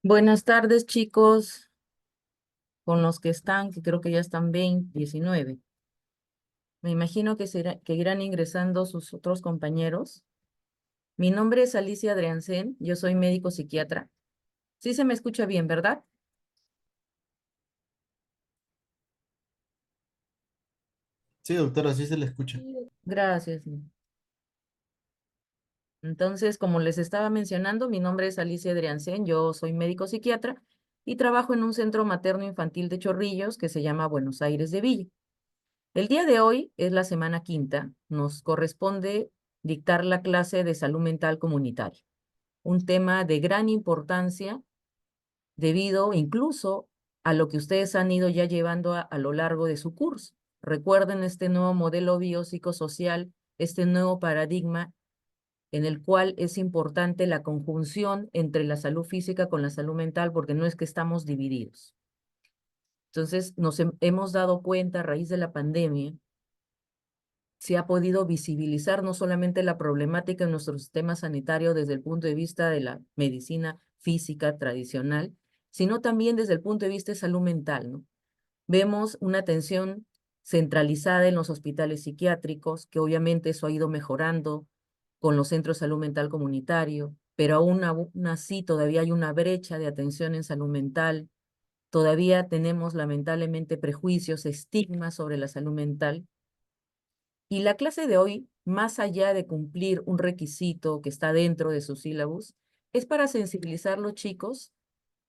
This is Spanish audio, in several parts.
Buenas tardes, chicos, con los que están, que creo que ya están 19. Me imagino que irán ingresando sus otros compañeros. Mi nombre es Alicia Adriancén, yo soy médico psiquiatra. Sí se me escucha bien, ¿verdad? Sí, doctora, sí se le escucha. Gracias. Entonces, como les estaba mencionando, mi nombre es Alicia Adriancén, yo soy médico psiquiatra y trabajo en un centro materno infantil de Chorrillos que se llama Buenos Aires de Villa. El día de hoy es la semana quinta, nos corresponde dictar la clase de salud mental comunitaria, un tema de gran importancia debido incluso a lo que ustedes han ido ya llevando a lo largo de su curso. Recuerden este nuevo modelo biopsicosocial, este nuevo paradigma en el cual es importante la conjunción entre la salud física con la salud mental, porque no es que estamos divididos. Entonces, hemos dado cuenta a raíz de la pandemia se ha podido visibilizar no solamente la problemática en nuestro sistema sanitario desde el punto de vista de la medicina física tradicional, sino también desde el punto de vista de salud mental, ¿no? Vemos una atención centralizada en los hospitales psiquiátricos, que obviamente eso ha ido mejorando con los centros de salud mental comunitario, pero aún así todavía hay una brecha de atención en salud mental, todavía tenemos lamentablemente prejuicios, estigmas sobre la salud mental. Y la clase de hoy, más allá de cumplir un requisito que está dentro de su sílabus, es para sensibilizar a los chicos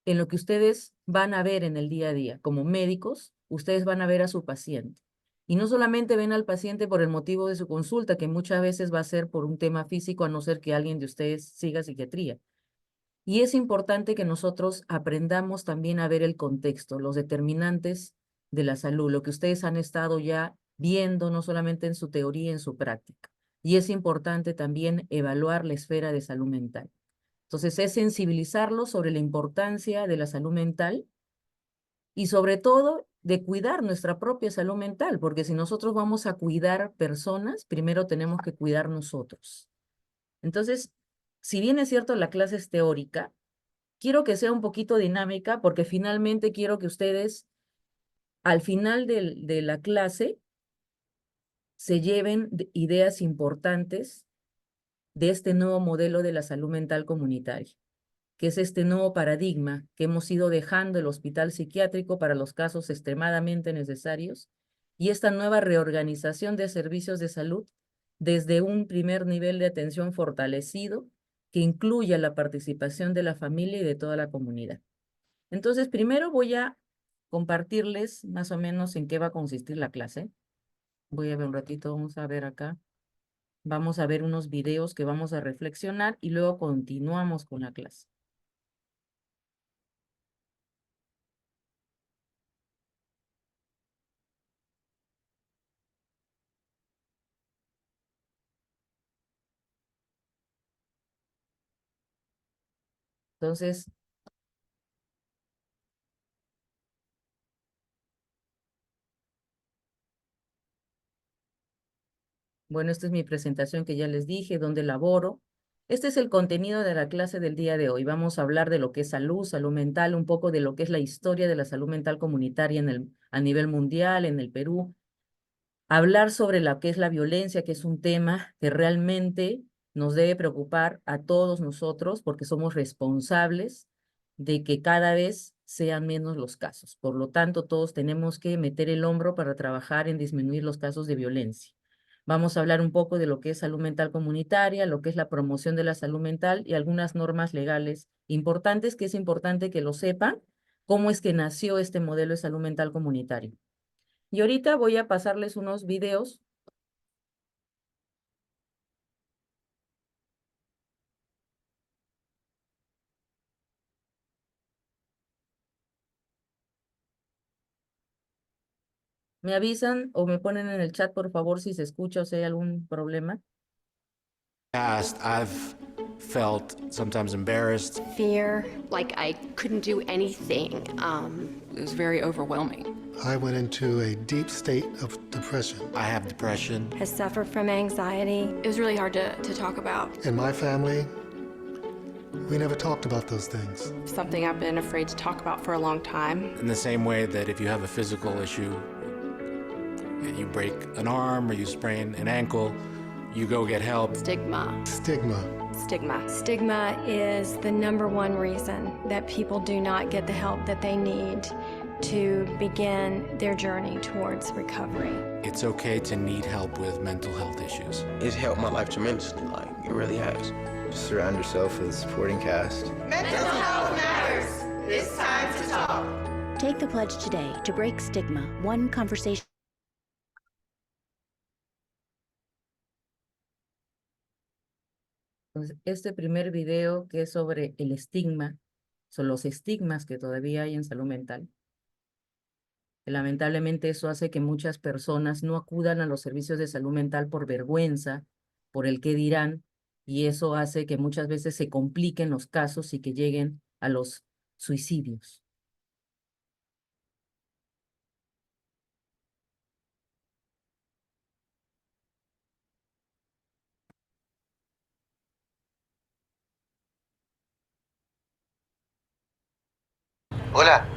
en lo que ustedes van a ver en el día a día. Como médicos, ustedes van a ver a su paciente. Y no solamente ven al paciente por el motivo de su consulta, que muchas veces va a ser por un tema físico, a no ser que alguien de ustedes siga psiquiatría. Y es importante que nosotros aprendamos también a ver el contexto, los determinantes de la salud, lo que ustedes han estado ya viendo, no solamente en su teoría, en su práctica. Y es importante también evaluar la esfera de salud mental. Entonces, es sensibilizarlos sobre la importancia de la salud mental y sobre todo de cuidar nuestra propia salud mental, porque si nosotros vamos a cuidar personas, primero tenemos que cuidar nosotros. Entonces, si bien es cierto la clase es teórica, quiero que sea un poquito dinámica porque finalmente quiero que ustedes al final de la clase se lleven ideas importantes de este nuevo modelo de la salud mental comunitaria, que es este nuevo paradigma que hemos ido dejando el hospital psiquiátrico para los casos extremadamente necesarios y esta nueva reorganización de servicios de salud desde un primer nivel de atención fortalecido que incluya la participación de la familia y de toda la comunidad. Entonces, primero voy a compartirles más o menos en qué va a consistir la clase. Voy a ver un ratito, vamos a ver acá. Vamos a ver unos videos que vamos a reflexionar y luego continuamos con la clase. Entonces, bueno, esta es mi presentación que ya les dije, donde laboro. Este es el contenido de la clase del día de hoy. Vamos a hablar de lo que es salud, salud mental, un poco de lo que es la historia de la salud mental comunitaria a nivel mundial, en el Perú. Hablar sobre lo que es la violencia, que es un tema que realmente nos debe preocupar a todos nosotros porque somos responsables de que cada vez sean menos los casos. Por lo tanto, todos tenemos que meter el hombro para trabajar en disminuir los casos de violencia. Vamos a hablar un poco de lo que es salud mental comunitaria, lo que es la promoción de la salud mental y algunas normas legales importantes que es importante que lo sepan, cómo es que nació este modelo de salud mental comunitario. Y ahorita voy a pasarles unos videos. Me avisan o me ponen en el chat, por favor, si se escucha o si hay algún problema. Past, I've felt sometimes embarrassed. Fear, like I couldn't do anything. It was very overwhelming. I went into a deep state of depression. I have depression. Has suffered from anxiety. It was really hard to talk about. In my family, We never talked about those things. Something I've been afraid to talk about for a long time. In the same way that if you have a physical issue, you break an arm or you sprain an ankle, you go get help. Stigma. Stigma. Stigma. Stigma is the #1 reason that people do not get the help that they need to begin their journey towards recovery. It's okay to need help with mental health issues. It's helped my life tremendously, like, it really has. Just surround yourself with a supporting cast. Mental health matters. It's time to talk. Take the pledge today to break stigma, one conversation. Entonces, este primer video que es sobre el estigma, son los estigmas que todavía hay en salud mental. Lamentablemente eso hace que muchas personas no acudan a los servicios de salud mental por vergüenza, por el qué dirán, y eso hace que muchas veces se compliquen los casos y que lleguen a los suicidios. Hola.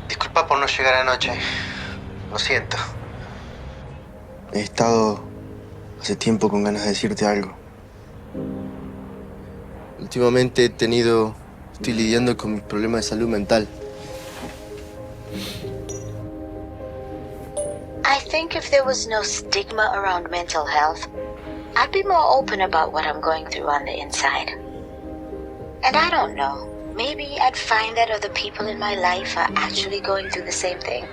Disculpa por no llegar anoche. Lo siento. He estado hace tiempo con ganas de decirte algo. Últimamente estoy lidiando con mis problemas de salud mental. I think if there was no stigma around mental health, I'd be more open about what I'm going through on the inside. And I don't know, maybe I'd find that other people in my life are actually going through the same thing.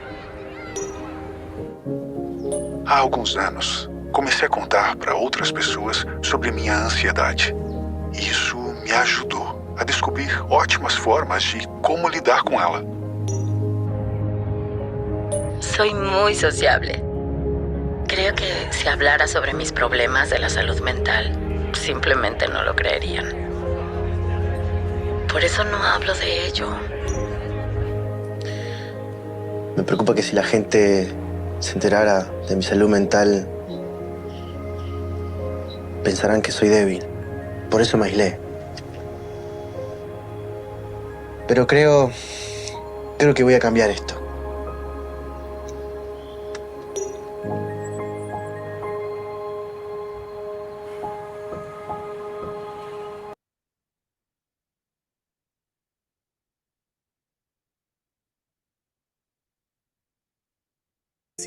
Há alguns anos, comecei a contar para outras pessoas sobre minha ansiedade. Isso me ajudou a descobrir ótimas formas de como lidar com ela. Soy muy sociable. Creo que si hablara sobre mis problemas de la salud mental, simplemente no lo creerían. Por eso no hablo de ello. Me preocupa que si la gente se enterara de mi salud mental, pensarán que soy débil. Por eso me aislé. Pero creo que voy a cambiar esto.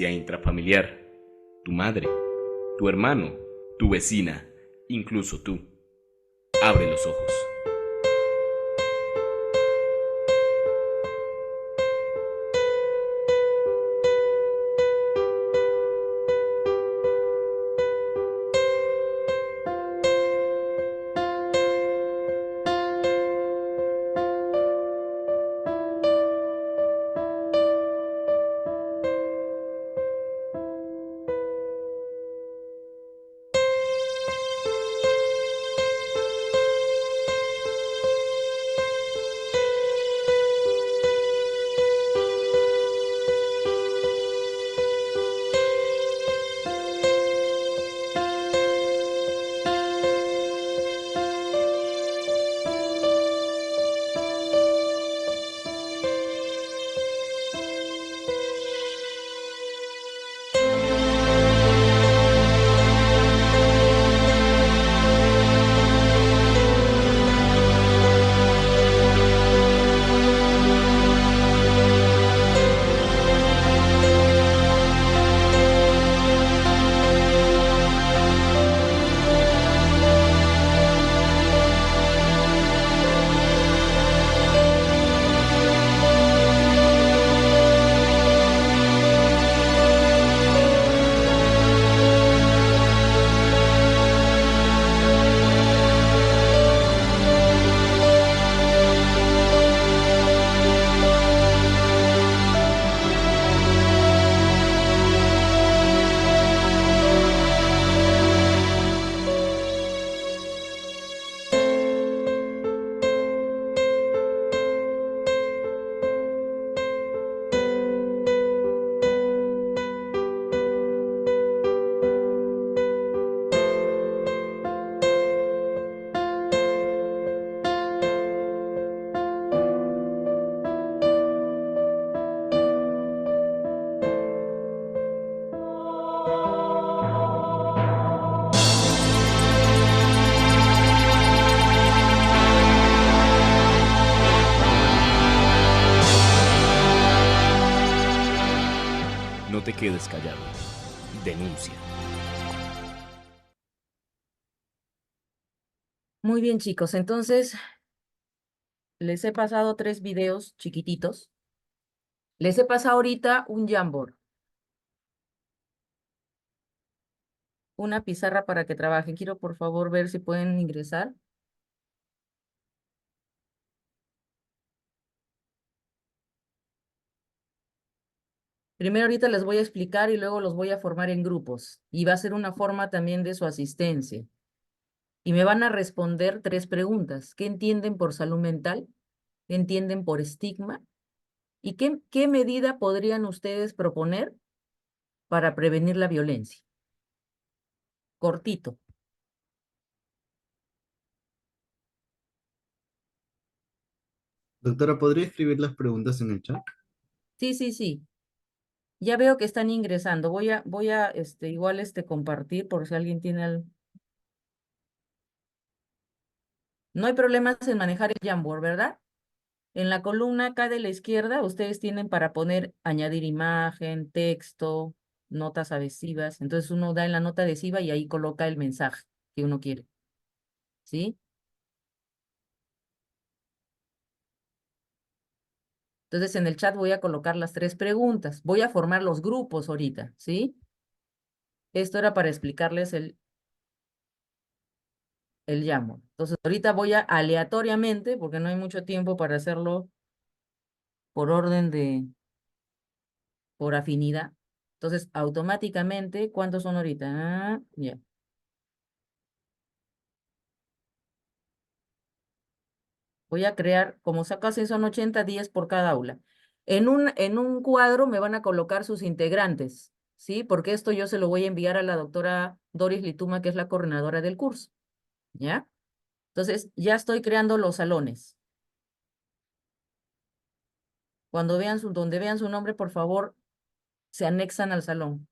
Intrafamiliar, tu madre, tu hermano, tu vecina, incluso tú. Abre los ojos. No te quedes callado. Denuncia. Muy bien, chicos. Entonces, les he pasado 3 videos chiquititos. Les he pasado ahorita un Jamboard, una pizarra para que trabajen. Quiero, por favor, ver si pueden ingresar. Primero ahorita les voy a explicar y luego los voy a formar en grupos. Y va a ser una forma también de su asistencia. Y me van a responder 3 preguntas. ¿Qué entienden por salud mental? ¿Qué entienden por estigma? ¿Y qué medida podrían ustedes proponer para prevenir la violencia? Cortito. Doctora, ¿podría escribir las preguntas en el chat? Sí, sí, sí. Ya veo que están ingresando. Voy a igual compartir por si alguien tiene No hay problemas en manejar el Jamboard, ¿verdad? En la columna acá de la izquierda, ustedes tienen para poner añadir imagen, texto, notas adhesivas. Entonces uno da en la nota adhesiva y ahí coloca el mensaje que uno quiere. ¿Sí? Entonces en el chat voy a colocar las 3 preguntas. Voy a formar los grupos ahorita, ¿sí? Esto era para explicarles el Jamboard. Entonces ahorita voy a aleatoriamente, porque no hay mucho tiempo para hacerlo por orden por afinidad. Entonces, automáticamente, ¿cuántos son ahorita? Ya. Voy a crear, como casi son 80 10 por cada aula. En un cuadro me van a colocar sus integrantes, ¿sí? Porque esto yo se lo voy a enviar a la doctora Doris Lituma, que es la coordinadora del curso, ¿ya? Entonces, ya estoy creando los salones. Donde vean su nombre, por favor, se anexan al salón.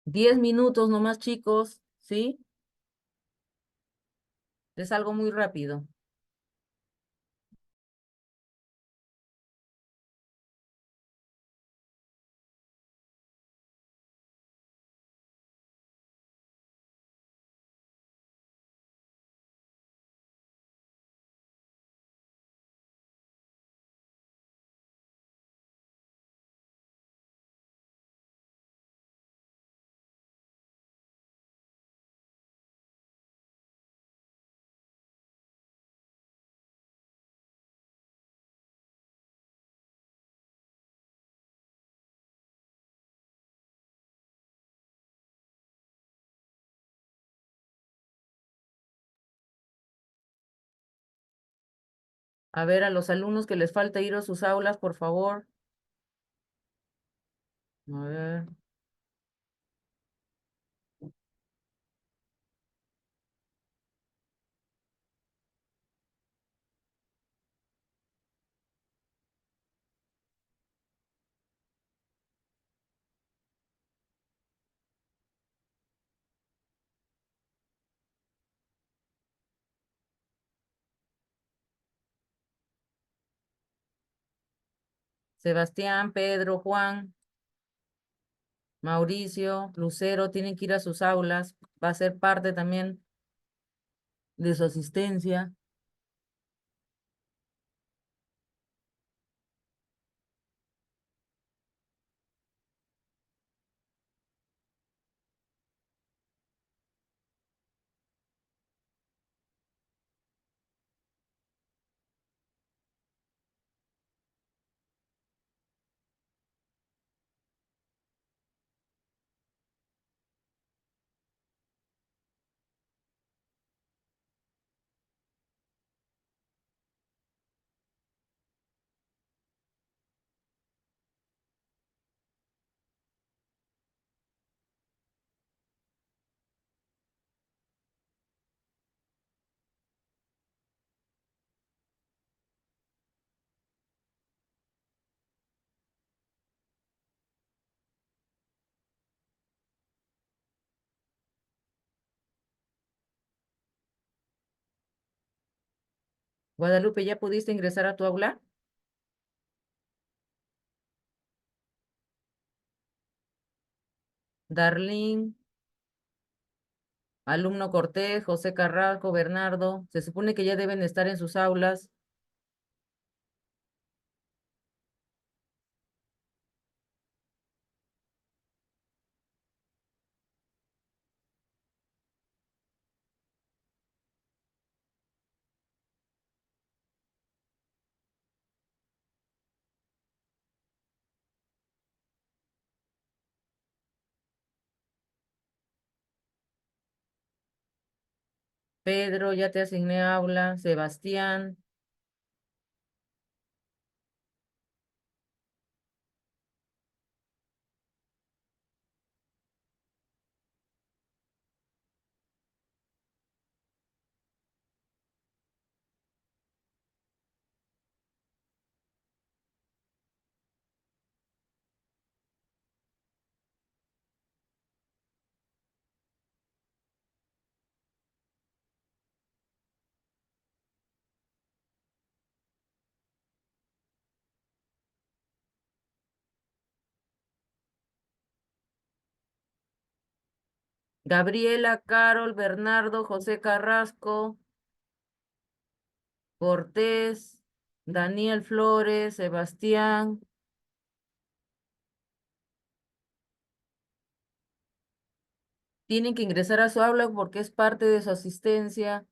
Diez minutos nomás, chicos, ¿sí? Es algo muy rápido. A ver, a los alumnos que les falta ir a sus aulas, por favor. A ver. Sebastián, Pedro, Juan, Mauricio, Lucero, tienen que ir a sus aulas. Va a ser parte también de su asistencia. Guadalupe, ¿ya pudiste ingresar a tu aula? Darlene, alumno Cortés, José Carrasco, Bernardo, se supone que ya deben estar en sus aulas. Pedro, ya te asigné aula. Sebastián, Gabriela, Carol, Bernardo, José Carrasco, Cortés, Daniel Flores, Sebastián. Tienen que ingresar a su aula porque es parte de su asistencia.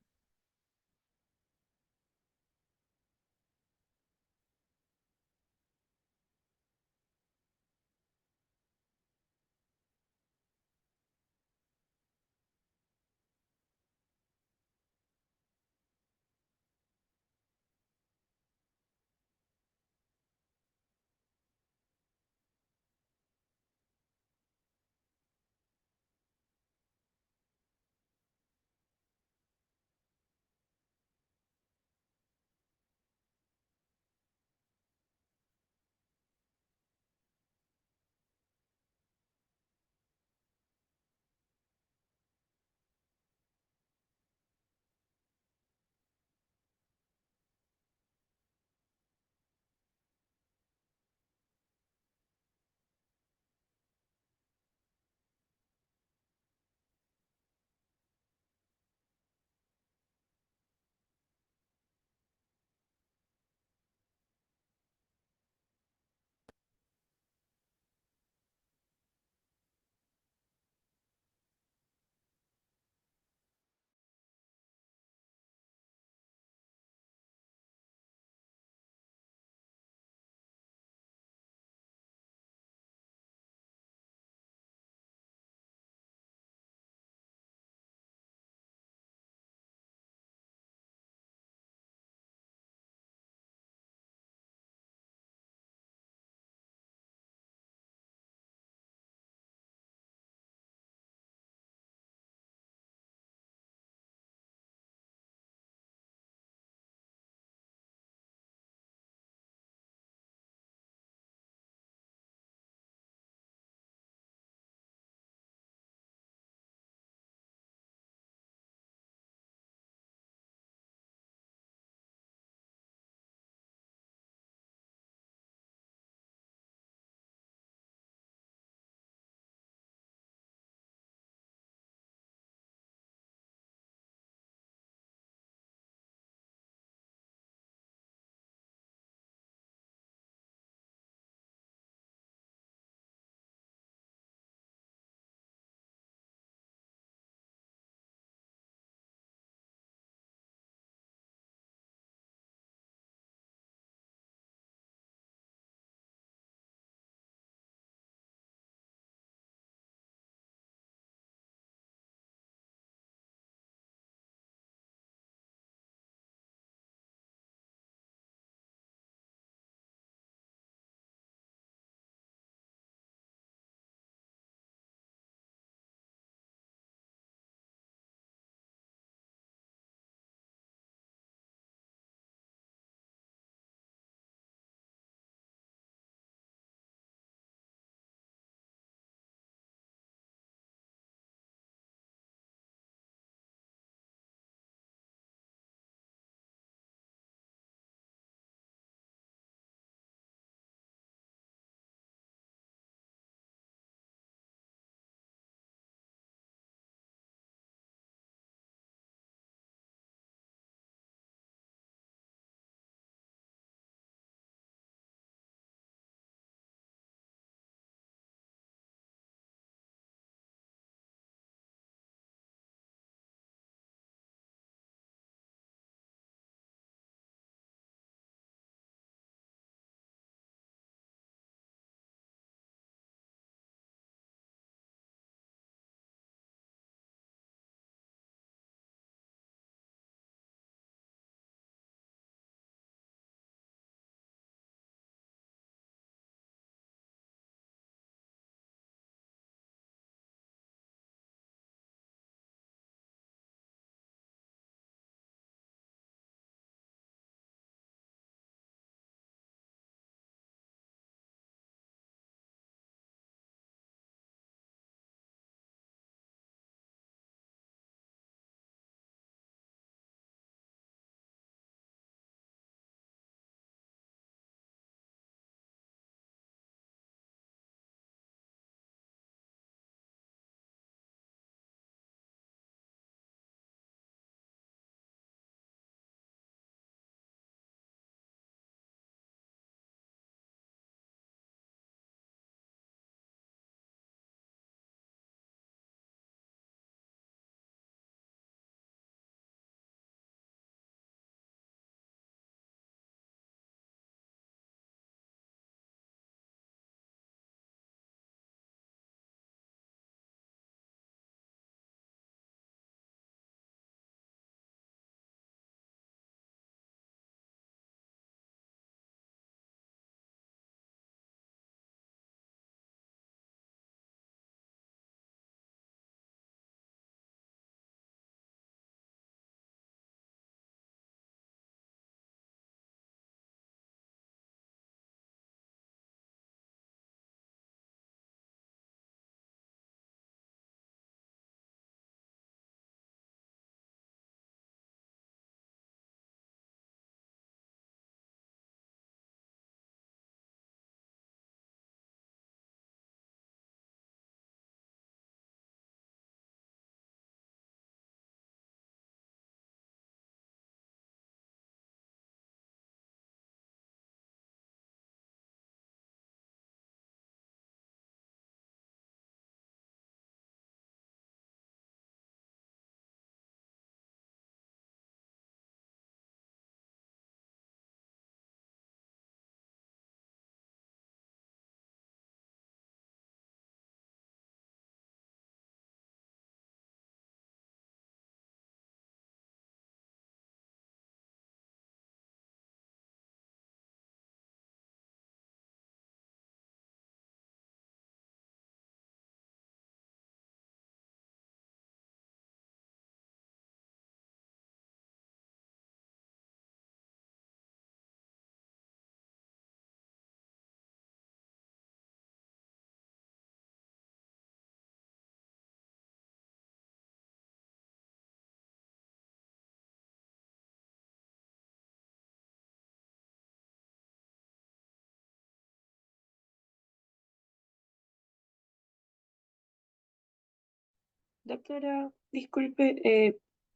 Doctora, disculpe,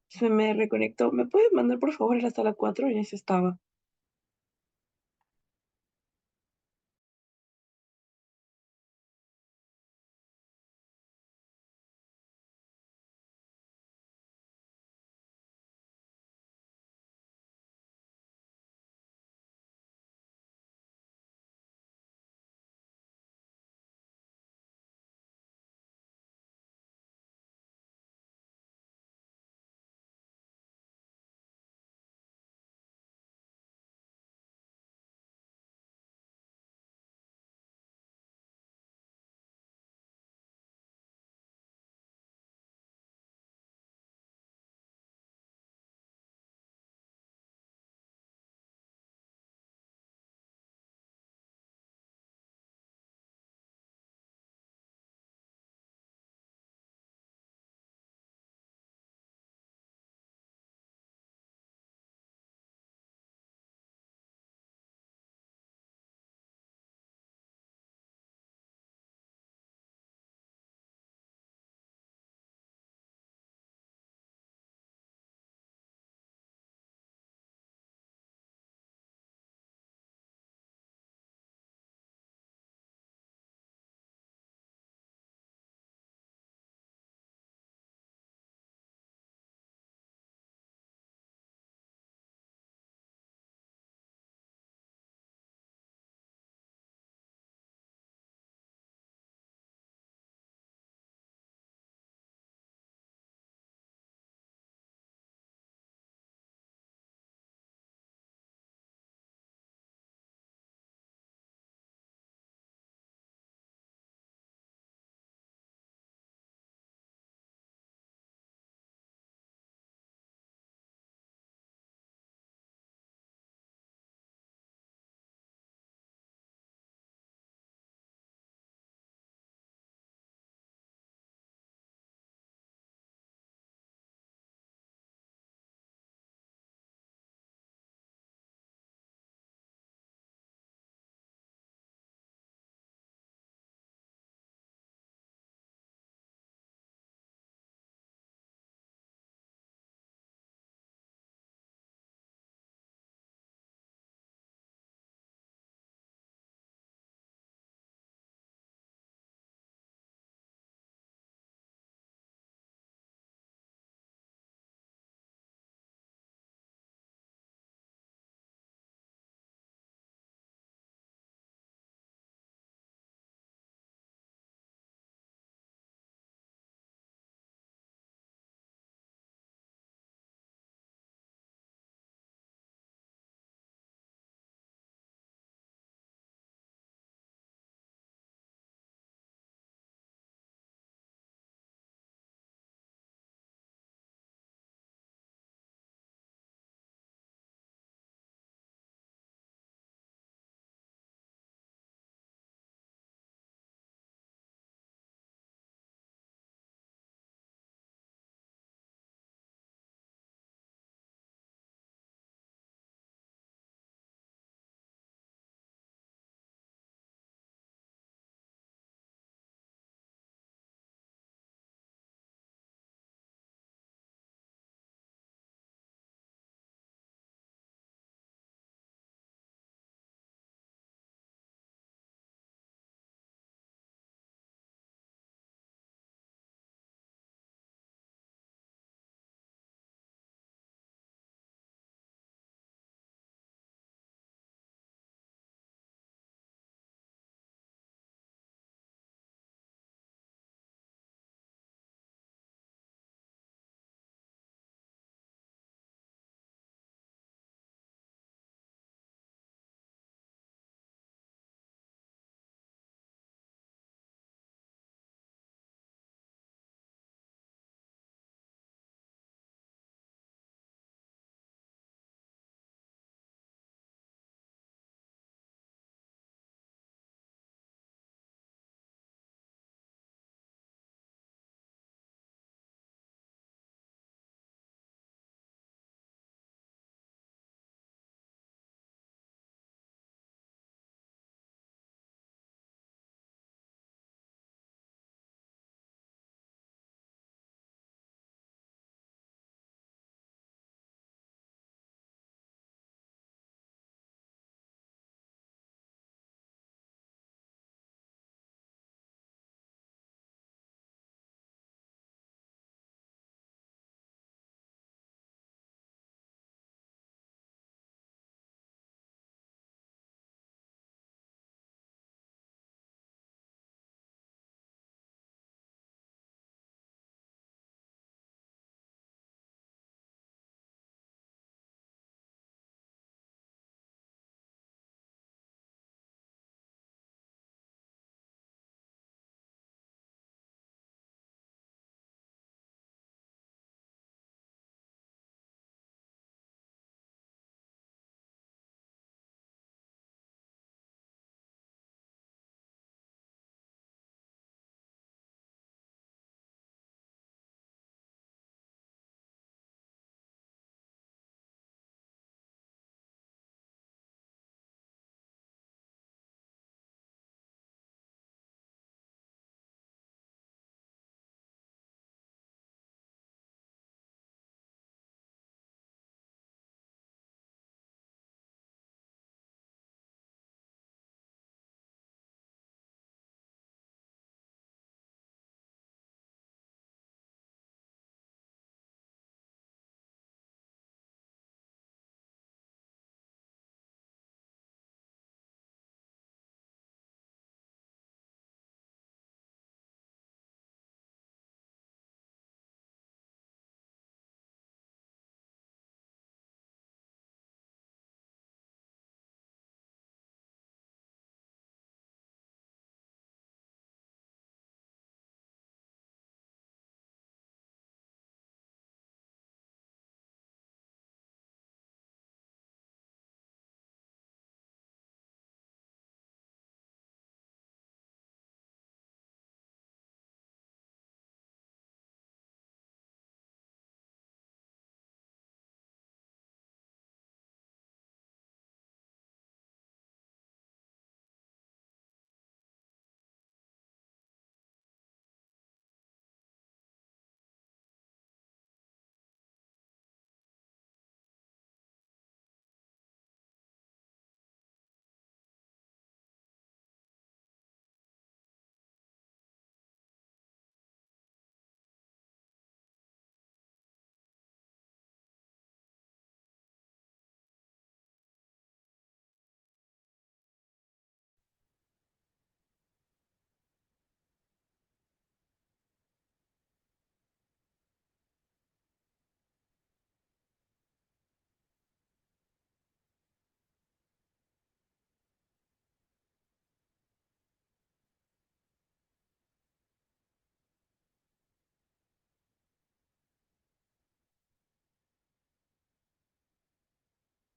se me reconectó. ¿Me puede mandar por favor a la sala 4? En esa estaba.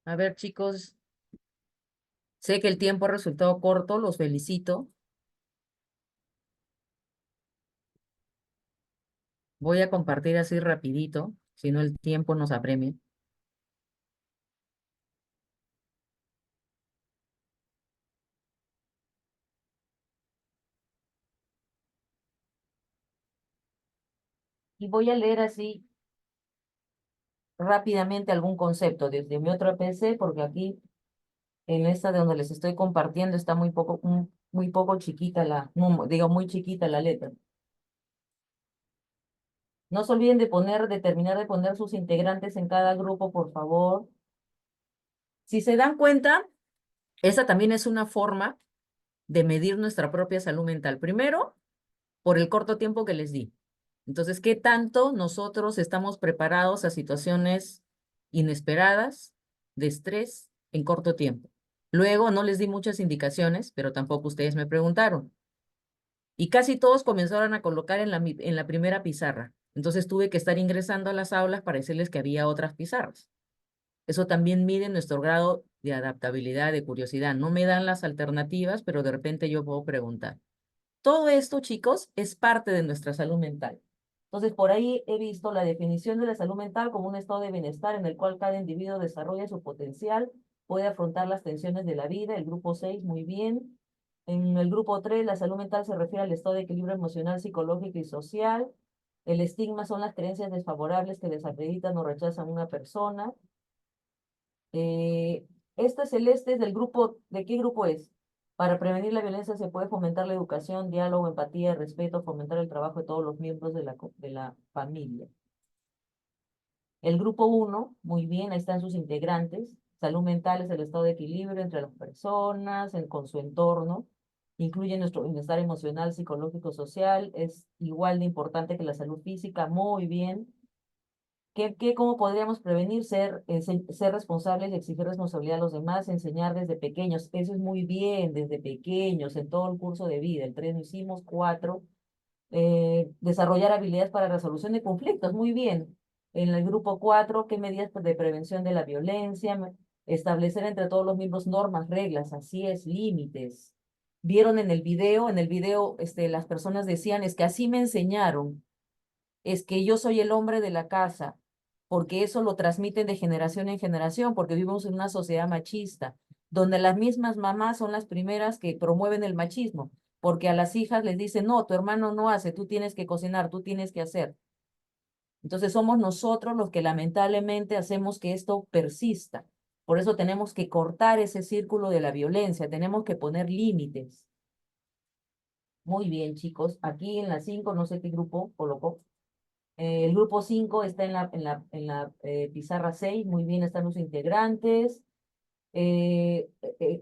A ver, chicos, sé que el tiempo ha resultado corto, los felicito. Voy a compartir así rapidito, si no el tiempo nos apremia. Y voy a leer así rápidamente algún concepto desde mi otra PC, porque aquí en esta de donde les estoy compartiendo está muy poco chiquita digo, muy chiquita la letra. No se olviden de terminar de poner sus integrantes en cada grupo, por favor. Si se dan cuenta, esa también es una forma de medir nuestra propia salud mental. Primero, por el corto tiempo que les di. Entonces, ¿qué tanto nosotros estamos preparados a situaciones inesperadas, de estrés, en corto tiempo? Luego, no les di muchas indicaciones, pero tampoco ustedes me preguntaron. Y casi todos comenzaron a colocar en la primera pizarra. Entonces, tuve que estar ingresando a las aulas para decirles que había otras pizarras. Eso también mide nuestro grado de adaptabilidad, de curiosidad. No me dan las alternativas, pero de repente yo puedo preguntar. Todo esto, chicos, es parte de nuestra salud mental. Entonces, por ahí he visto la definición de la salud mental como un estado de bienestar en el cual cada individuo desarrolla su potencial, puede afrontar las tensiones de la vida. El grupo 6, muy bien. En el grupo 3, la salud mental se refiere al estado de equilibrio emocional, psicológico y social. El estigma son las creencias desfavorables que desacreditan o rechazan a una persona. Este celeste es del grupo, ¿de qué grupo es? Para prevenir la violencia se puede fomentar la educación, diálogo, empatía, respeto, fomentar el trabajo de todos los miembros de la familia. El grupo 1, muy bien, ahí están sus integrantes. Salud mental es el estado de equilibrio entre las personas, con su entorno. Incluye nuestro bienestar emocional, psicológico, social. Es igual de importante que la salud física, muy bien. ¿Cómo podríamos prevenir? Ser responsables y exigir responsabilidad a los demás, enseñar desde pequeños. Eso es muy bien, desde pequeños, en todo el curso de vida. El 3 lo hicimos, 4. Desarrollar habilidades para resolución de conflictos, muy bien. En el grupo 4, ¿qué medidas de prevención de la violencia? Establecer entre todos los miembros normas, reglas, así es, límites. ¿Vieron en el video? En el video las personas decían, es que así me enseñaron, es que yo soy el hombre de la casa, porque eso lo transmiten de generación en generación, porque vivimos en una sociedad machista, donde las mismas mamás son las primeras que promueven el machismo, porque a las hijas les dicen, no, tu hermano no hace, tú tienes que cocinar, tú tienes que hacer. Entonces somos nosotros los que lamentablemente hacemos que esto persista. Por eso tenemos que cortar ese círculo de la violencia, tenemos que poner límites. Muy bien, chicos. Aquí en la 5, no sé qué grupo colocó. El grupo 5 está en la pizarra 6, muy bien están los integrantes. El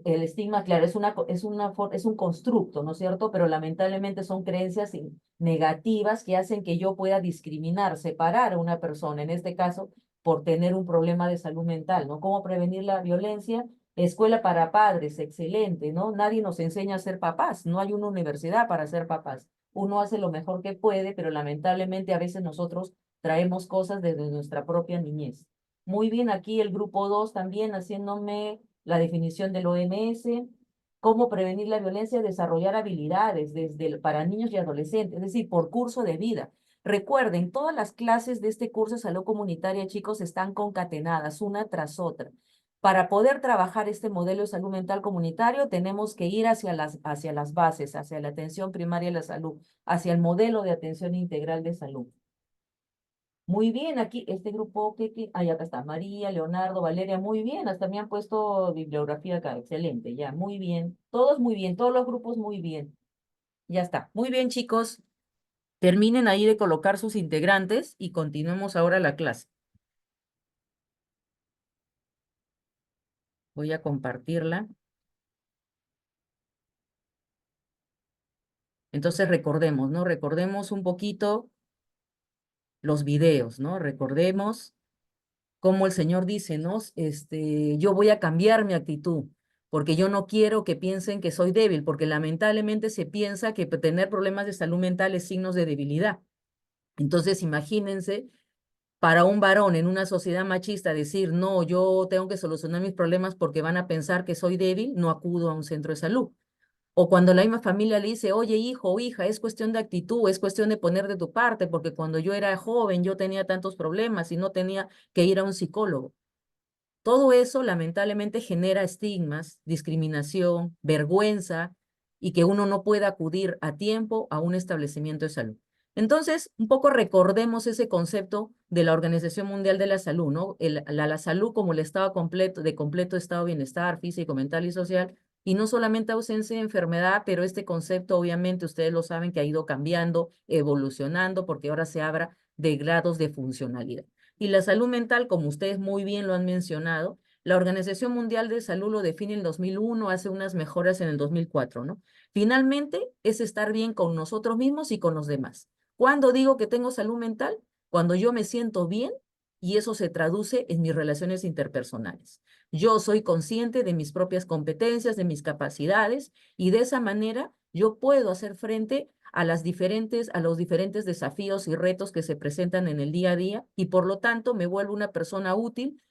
estigma, claro, es un constructo, ¿no es cierto? Pero lamentablemente son creencias negativas que hacen que yo pueda discriminar, separar a una persona, en este caso, por tener un problema de salud mental, ¿no? ¿Cómo prevenir la violencia? Escuela para padres, excelente, ¿no? Nadie nos enseña a ser papás, no hay una universidad para ser papás. Uno hace lo mejor que puede, pero lamentablemente a veces nosotros traemos cosas desde nuestra propia niñez. Muy bien, aquí el grupo 2 también haciéndome la definición del OMS, cómo prevenir la violencia, desarrollar habilidades para niños y adolescentes, es decir, por curso de vida. Recuerden, todas las clases de este curso de salud comunitaria, chicos, están concatenadas una tras otra. Para poder trabajar este modelo de salud mental comunitario, tenemos que ir hacia las bases, hacia la atención primaria de la salud, hacia el modelo de atención integral de salud. Muy bien, aquí este grupo, acá está, María, Leonardo, Valeria, muy bien, hasta me han puesto bibliografía acá, excelente, ya, muy bien, todos muy bien, todos los grupos muy bien, ya está. Muy bien, chicos, terminen ahí de colocar sus integrantes y continuemos ahora la clase. Voy a compartirla. Entonces recordemos, ¿no? Recordemos un poquito los videos, ¿no? Recordemos cómo el Señor dice, ¿no? Yo voy a cambiar mi actitud, porque yo no quiero que piensen que soy débil, porque lamentablemente se piensa que tener problemas de salud mental es signos de debilidad. Entonces, imagínense, para un varón en una sociedad machista decir, no, yo tengo que solucionar mis problemas porque van a pensar que soy débil, no acudo a un centro de salud. O cuando la misma familia le dice, oye, hijo o hija, es cuestión de actitud, es cuestión de poner de tu parte, porque cuando yo era joven yo tenía tantos problemas y no tenía que ir a un psicólogo. Todo eso lamentablemente genera estigmas, discriminación, vergüenza y que uno no pueda acudir a tiempo a un establecimiento de salud. Entonces, un poco recordemos ese concepto de la Organización Mundial de la Salud, ¿no? La salud como el estado completo, de completo estado de bienestar físico, mental y social, y no solamente ausencia de enfermedad, pero este concepto obviamente ustedes lo saben que ha ido cambiando, evolucionando, porque ahora se habla de grados de funcionalidad. Y la salud mental, como ustedes muy bien lo han mencionado, la Organización Mundial de Salud lo define en el 2001, hace unas mejoras en el 2004, ¿no? Finalmente, es estar bien con nosotros mismos y con los demás. ¿Cuándo digo que tengo salud mental? Cuando yo me siento bien y eso se traduce en mis relaciones interpersonales. Yo soy consciente de mis propias competencias, de mis capacidades y de esa manera yo puedo hacer frente a los diferentes desafíos y retos que se presentan en el día a día y por lo tanto me vuelvo una persona útil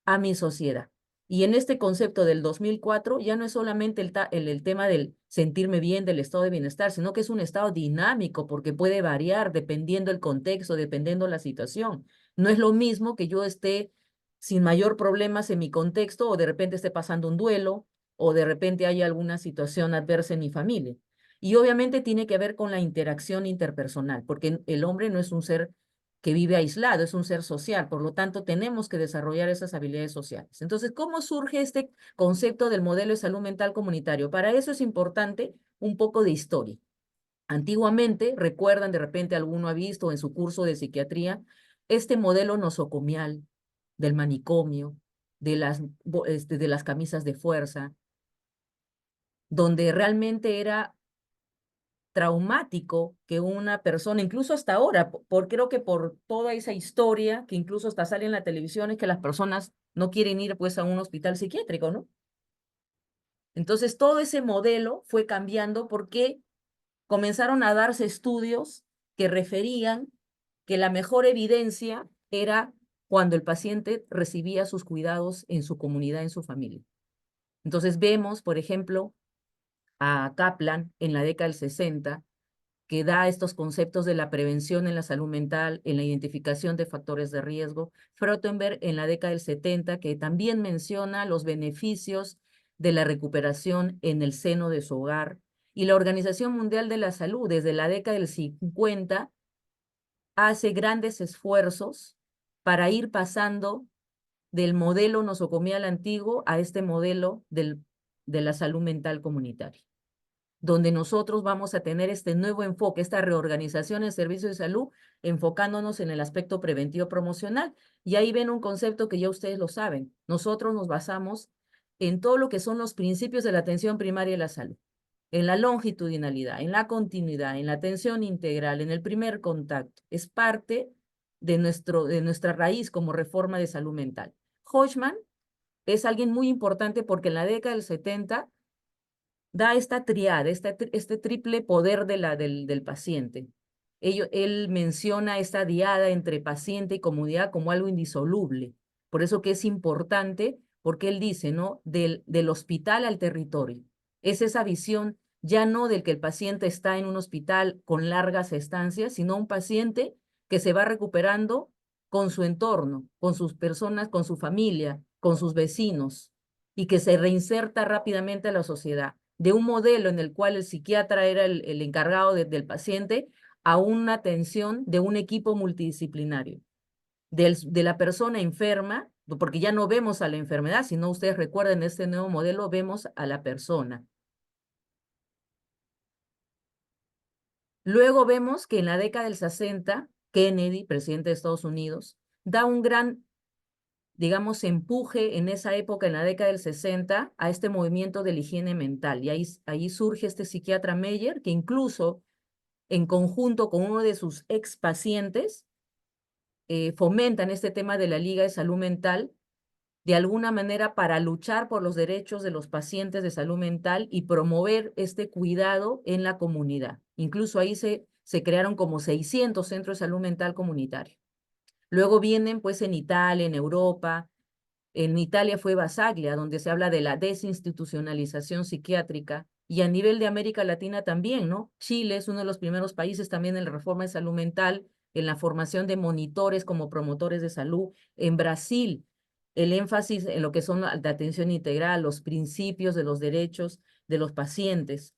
a mi sociedad. Y en este concepto del 2004 ya no es solamente el tema del sentirme bien, del estado de bienestar, sino que es un estado dinámico porque puede variar dependiendo el contexto, dependiendo la situación. No es lo mismo que yo esté sin mayor problemas en mi contexto o de repente esté pasando un duelo o de repente haya alguna situación adversa en mi familia. Y obviamente tiene que ver con la interacción interpersonal, porque el hombre no es un ser que vive aislado, es un ser social, por lo tanto tenemos que desarrollar esas habilidades sociales. Entonces, ¿cómo surge este concepto del modelo de salud mental comunitario? Para eso es importante un poco de historia. Antiguamente, recuerdan, de repente alguno ha visto en su curso de psiquiatría, este modelo nosocomial del manicomio, de las camisas de fuerza, donde realmente era traumático que una persona, incluso hasta ahora, creo que por toda esa historia que incluso hasta sale en la televisión, es que las personas no quieren ir pues a un hospital psiquiátrico, ¿no? Entonces todo ese modelo fue cambiando porque comenzaron a darse estudios que referían que la mejor evidencia era cuando el paciente recibía sus cuidados en su comunidad, en su familia. Entonces vemos, por ejemplo, a Kaplan en la década del 60, que da estos conceptos de la prevención en la salud mental, en la identificación de factores de riesgo. Frottenberg en la década del 70, que también menciona los beneficios de la recuperación en el seno de su hogar. Y la Organización Mundial de la Salud, desde la década del 50, hace grandes esfuerzos para ir pasando del modelo nosocomial antiguo a este modelo de la salud mental comunitaria, donde nosotros vamos a tener este nuevo enfoque, esta reorganización en servicios de salud, enfocándonos en el aspecto preventivo promocional. Y ahí ven un concepto que ya ustedes lo saben. Nosotros nos basamos en todo lo que son los principios de la atención primaria de la salud, en la longitudinalidad, en la continuidad, en la atención integral, en el primer contacto. Es parte de nuestra raíz como reforma de salud mental. Hodgman es alguien muy importante porque en la década del 70 da esta triada, este triple poder del paciente. Él menciona esta diada entre paciente y comunidad como algo indisoluble. Por eso que es importante, porque él dice, ¿no? Del hospital al territorio. Es esa visión ya no del que el paciente está en un hospital con largas estancias, sino un paciente que se va recuperando con su entorno, con sus personas, con su familia, con sus vecinos, y que se reinserta rápidamente a la sociedad, de un modelo en el cual el psiquiatra era el encargado del paciente a una atención de un equipo multidisciplinario, de la persona enferma, porque ya no vemos a la enfermedad, sino ustedes recuerden, este nuevo modelo vemos a la persona. Luego vemos que en la década del 60, Kennedy, presidente de Estados Unidos, da un gran, digamos, empuje en esa época, en la década del 60, a este movimiento de la higiene mental. Y ahí surge este psiquiatra Meyer, que incluso en conjunto con uno de sus ex pacientes, fomentan este tema de la Liga de Salud Mental, de alguna manera para luchar por los derechos de los pacientes de salud mental y promover este cuidado en la comunidad. Incluso ahí se crearon como 600 centros de salud mental comunitario. Luego vienen pues en Italia, en Europa. En Italia fue Basaglia, donde se habla de la desinstitucionalización psiquiátrica, y a nivel de América Latina también, ¿no? Chile es uno de los primeros países también en la reforma de salud mental, en la formación de monitores como promotores de salud. En Brasil, el énfasis en lo que son la atención integral, los principios de los derechos de los pacientes.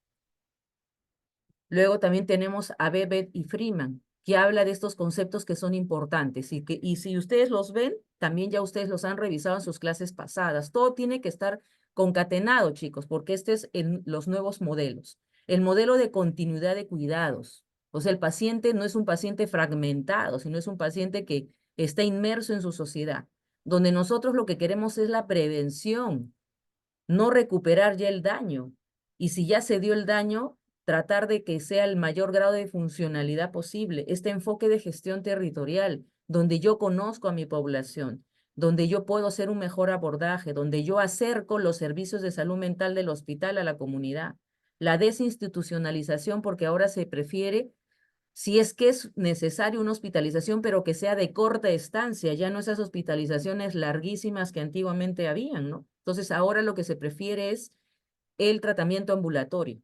Luego también tenemos a Bebet y Freeman, que habla de estos conceptos que son importantes y si ustedes los ven, también ya ustedes los han revisado en sus clases pasadas. Todo tiene que estar concatenado, chicos, porque este es los nuevos modelos. El modelo de continuidad de cuidados. O sea, el paciente no es un paciente fragmentado, sino es un paciente que está inmerso en su sociedad, donde nosotros lo que queremos es la prevención, no recuperar ya el daño. Y si ya se dio el daño, tratar de que sea el mayor grado de funcionalidad posible. Este enfoque de gestión territorial, donde yo conozco a mi población, donde yo puedo hacer un mejor abordaje, donde yo acerco los servicios de salud mental del hospital a la comunidad. La desinstitucionalización, porque ahora se prefiere, si es que es necesario, una hospitalización, pero que sea de corta estancia, ya no esas hospitalizaciones larguísimas que antiguamente habían, ¿no? Entonces ahora lo que se prefiere es el tratamiento ambulatorio,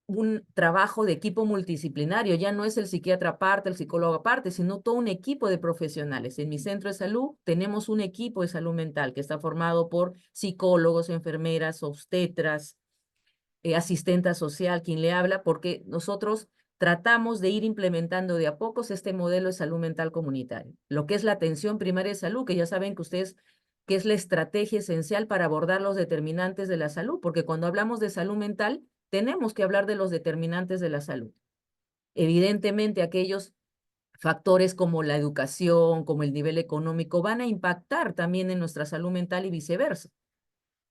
un trabajo de equipo multidisciplinario, ya no es el psiquiatra aparte, el psicólogo aparte, sino todo un equipo de profesionales. En mi centro de salud tenemos un equipo de salud mental que está formado por psicólogos, enfermeras, obstetras, asistenta social, quien le habla, porque nosotros tratamos de ir implementando de a pocos este modelo de salud mental comunitario. Lo que es la atención primaria de salud, que ya saben que ustedes, que es la estrategia esencial para abordar los determinantes de la salud, porque cuando hablamos de salud mental, tenemos que hablar de los determinantes de la salud. Evidentemente, aquellos factores como la educación, como el nivel económico, van a impactar también en nuestra salud mental y viceversa.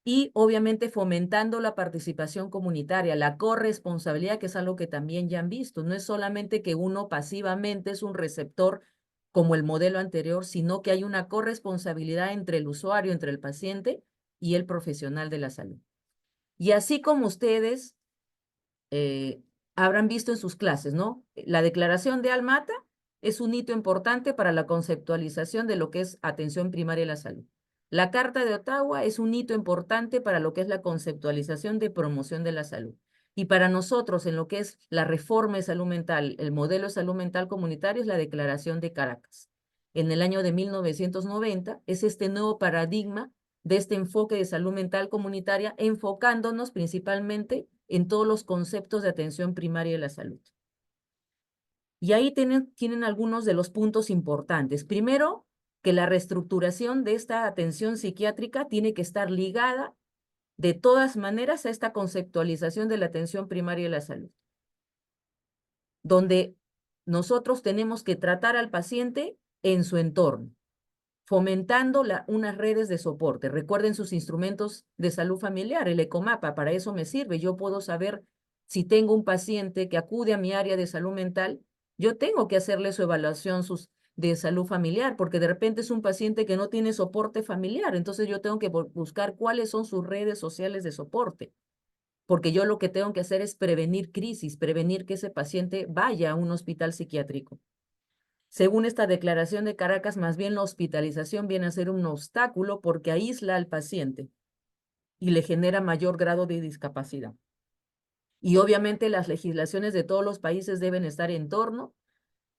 Y obviamente fomentando la participación comunitaria, la corresponsabilidad, que es algo que también ya han visto. No es solamente que uno pasivamente es un receptor como el modelo anterior, sino que hay una corresponsabilidad entre el usuario, entre el paciente y el profesional de la salud. Y así como ustedes habrán visto en sus clases, ¿no? La declaración de Almata es un hito importante para la conceptualización de lo que es atención primaria de la salud. La Carta de Ottawa es un hito importante para lo que es la conceptualización de promoción de la salud. Y para nosotros, en lo que es la reforma de salud mental, el modelo de salud mental comunitario, es la Declaración de Caracas. En el año de 1990 es este nuevo paradigma de este enfoque de salud mental comunitaria, enfocándonos principalmente en todos los conceptos de atención primaria de la salud. Y ahí tienen algunos de los puntos importantes. Primero, que la reestructuración de esta atención psiquiátrica tiene que estar ligada de todas maneras a esta conceptualización de la atención primaria de la salud, donde nosotros tenemos que tratar al paciente en su entorno, fomentando unas redes de soporte. Recuerden sus instrumentos de salud familiar, el ECOMAPA, para eso me sirve. Yo puedo saber si tengo un paciente que acude a mi área de salud mental, yo tengo que hacerle su evaluación de salud familiar, porque de repente es un paciente que no tiene soporte familiar, entonces yo tengo que buscar cuáles son sus redes sociales de soporte, porque yo lo que tengo que hacer es prevenir crisis, prevenir que ese paciente vaya a un hospital psiquiátrico. Según esta declaración de Caracas, más bien la hospitalización viene a ser un obstáculo porque aísla al paciente y le genera mayor grado de discapacidad. Y obviamente las legislaciones de todos los países deben estar en torno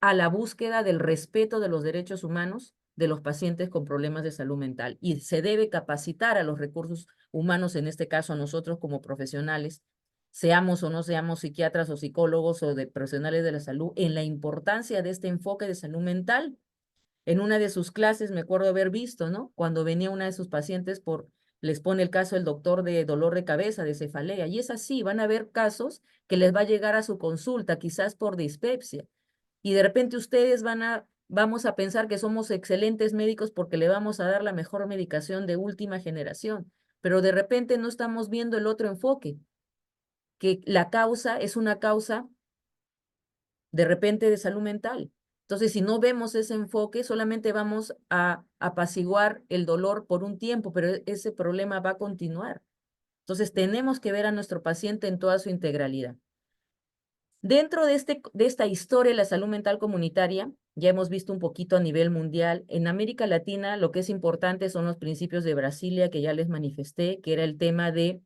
a la búsqueda del respeto de los derechos humanos de los pacientes con problemas de salud mental. Y se debe capacitar a los recursos humanos, en este caso a nosotros como profesionales, seamos o no seamos psiquiatras o psicólogos o de profesionales de la salud, en la importancia de este enfoque de salud mental. En una de sus clases me acuerdo haber visto, ¿no? Cuando venía una de sus pacientes les pone el caso el doctor de dolor de cabeza, de cefalea, y es así, van a haber casos que les va a llegar a su consulta, quizás por dispepsia, y de repente ustedes vamos a pensar que somos excelentes médicos porque le vamos a dar la mejor medicación de última generación, pero de repente no estamos viendo el otro enfoque, que la causa es una causa de repente de salud mental. Entonces, si no vemos ese enfoque, solamente vamos a apaciguar el dolor por un tiempo, pero ese problema va a continuar. Entonces, tenemos que ver a nuestro paciente en toda su integralidad. Dentro de esta historia de la salud mental comunitaria, ya hemos visto un poquito a nivel mundial. En América Latina lo que es importante son los principios de Brasilia, que ya les manifesté, que era el tema de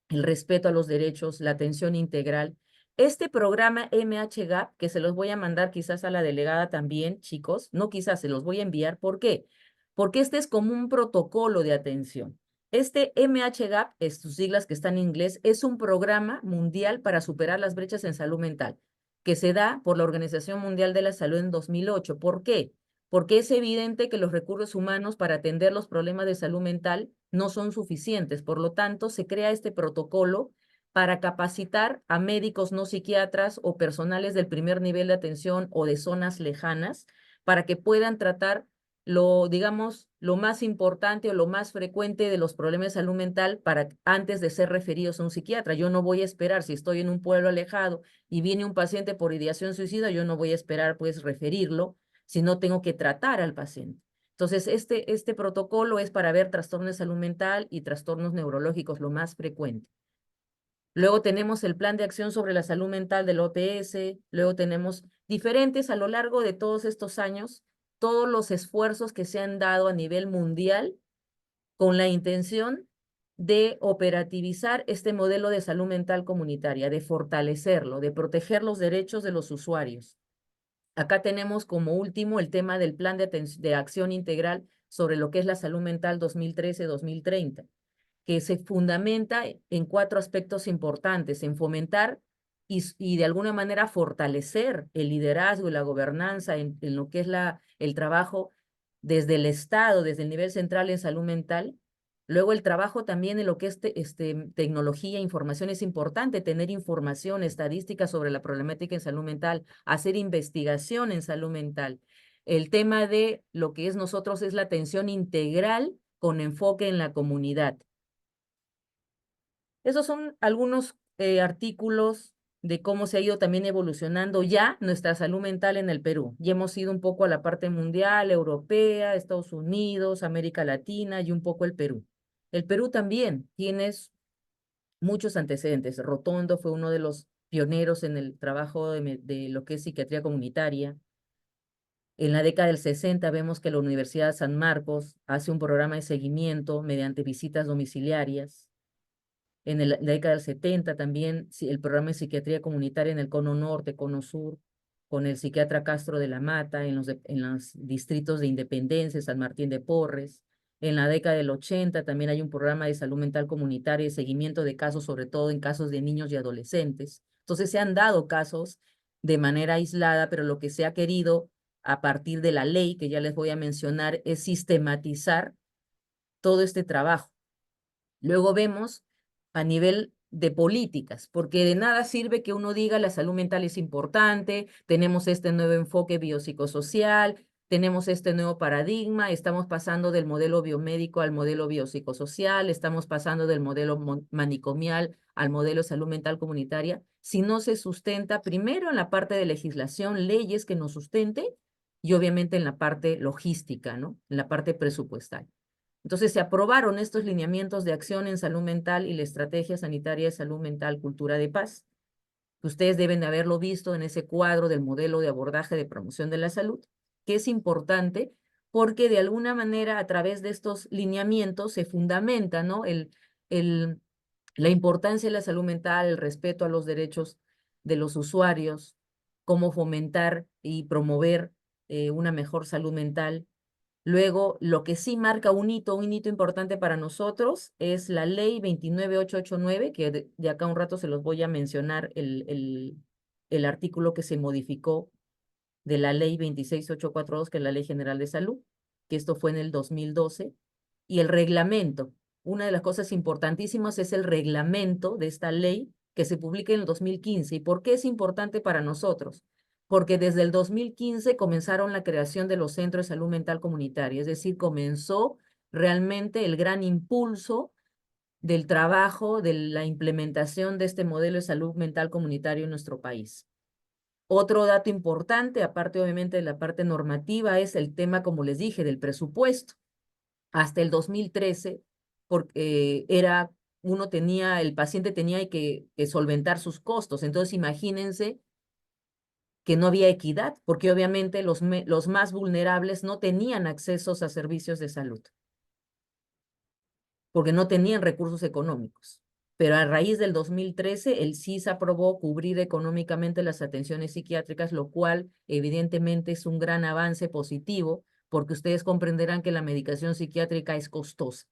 el respeto a los derechos, la atención integral. Este programa MHGAP, que se los voy a mandar quizás a la delegada también, chicos, no quizás, se los voy a enviar. ¿Por qué? Porque este es como un protocolo de atención. Este MHGAP, sus siglas que están en inglés, es un programa mundial para superar las brechas en salud mental, que se da por la Organización Mundial de la Salud en 2008. ¿Por qué? Porque es evidente que los recursos humanos para atender los problemas de salud mental no son suficientes. Por lo tanto, se crea este protocolo para capacitar a médicos no psiquiatras o personales del primer nivel de atención o de zonas lejanas para que puedan tratar digamos, lo más importante o lo más frecuente de los problemas de salud mental para antes de ser referidos a un psiquiatra. Yo no voy a esperar, si estoy en un pueblo alejado y viene un paciente por ideación suicida, yo no voy a esperar pues referirlo, si no tengo que tratar al paciente. Entonces, este protocolo es para ver trastornos de salud mental y trastornos neurológicos, lo más frecuente. Luego tenemos el plan de acción sobre la salud mental del OPS, luego tenemos diferentes a lo largo de todos estos años, todos los esfuerzos que se han dado a nivel mundial con la intención de operativizar este modelo de salud mental comunitaria, de fortalecerlo, de proteger los derechos de los usuarios. Acá tenemos como último el tema del plan de acción integral sobre lo que es la salud mental 2013-2030, que se fundamenta en 4 aspectos importantes, en fomentar y de alguna manera fortalecer el liderazgo y la gobernanza en lo que es el trabajo desde el Estado, desde el nivel central en salud mental. Luego el trabajo también en lo que es tecnología, información. Es importante tener información, estadística sobre la problemática en salud mental, hacer investigación en salud mental. El tema de lo que es nosotros es la atención integral con enfoque en la comunidad. Esos son algunos artículos de cómo se ha ido también evolucionando ya nuestra salud mental en el Perú. Ya hemos ido un poco a la parte mundial, europea, Estados Unidos, América Latina y un poco el Perú. El Perú también tiene muchos antecedentes. Rotondo fue uno de los pioneros en el trabajo de lo que es psiquiatría comunitaria. En la década del 60 vemos que la Universidad de San Marcos hace un programa de seguimiento mediante visitas domiciliarias. En la década del 70 también el programa de psiquiatría comunitaria en el Cono Norte, Cono Sur, con el psiquiatra Castro de la Mata, en los distritos de Independencia, San Martín de Porres. En la década del 80 también hay un programa de salud mental comunitaria y seguimiento de casos, sobre todo en casos de niños y adolescentes. Entonces se han dado casos de manera aislada, pero lo que se ha querido a partir de la ley, que ya les voy a mencionar, es sistematizar todo este trabajo. Luego vemos a nivel de políticas, porque de nada sirve que uno diga la salud mental es importante, tenemos este nuevo enfoque biopsicosocial, tenemos este nuevo paradigma, estamos pasando del modelo biomédico al modelo biopsicosocial, estamos pasando del modelo manicomial al modelo de salud mental comunitaria, si no se sustenta primero en la parte de legislación, leyes que nos sustente, y obviamente en la parte logística, ¿no? En la parte presupuestal. Entonces se aprobaron estos lineamientos de acción en salud mental y la estrategia sanitaria de salud mental, cultura de paz. Ustedes deben de haberlo visto en ese cuadro del modelo de abordaje de promoción de la salud, que es importante porque de alguna manera a través de estos lineamientos se fundamenta, ¿no? La importancia de la salud mental, el respeto a los derechos de los usuarios, cómo fomentar y promover una mejor salud mental. Luego, lo que sí marca un hito importante para nosotros es la ley 29889, que de acá un rato se los voy a mencionar el artículo que se modificó de la ley 26842, que es la Ley General de Salud, que esto fue en el 2012, y el reglamento. Una de las cosas importantísimas es el reglamento de esta ley que se publica en el 2015. ¿Y por qué es importante para nosotros? Porque desde el 2015 comenzaron la creación de los centros de salud mental comunitaria, es decir, comenzó realmente el gran impulso del trabajo, de la implementación de este modelo de salud mental comunitario en nuestro país. Otro dato importante, aparte obviamente de la parte normativa, es el tema, como les dije, del presupuesto. Hasta el 2013, porque el paciente tenía que solventar sus costos. Entonces, imagínense que no había equidad, porque obviamente los más vulnerables no tenían accesos a servicios de salud, porque no tenían recursos económicos. Pero a raíz del 2013, el SIS aprobó cubrir económicamente las atenciones psiquiátricas, lo cual evidentemente es un gran avance positivo, porque ustedes comprenderán que la medicación psiquiátrica es costosa.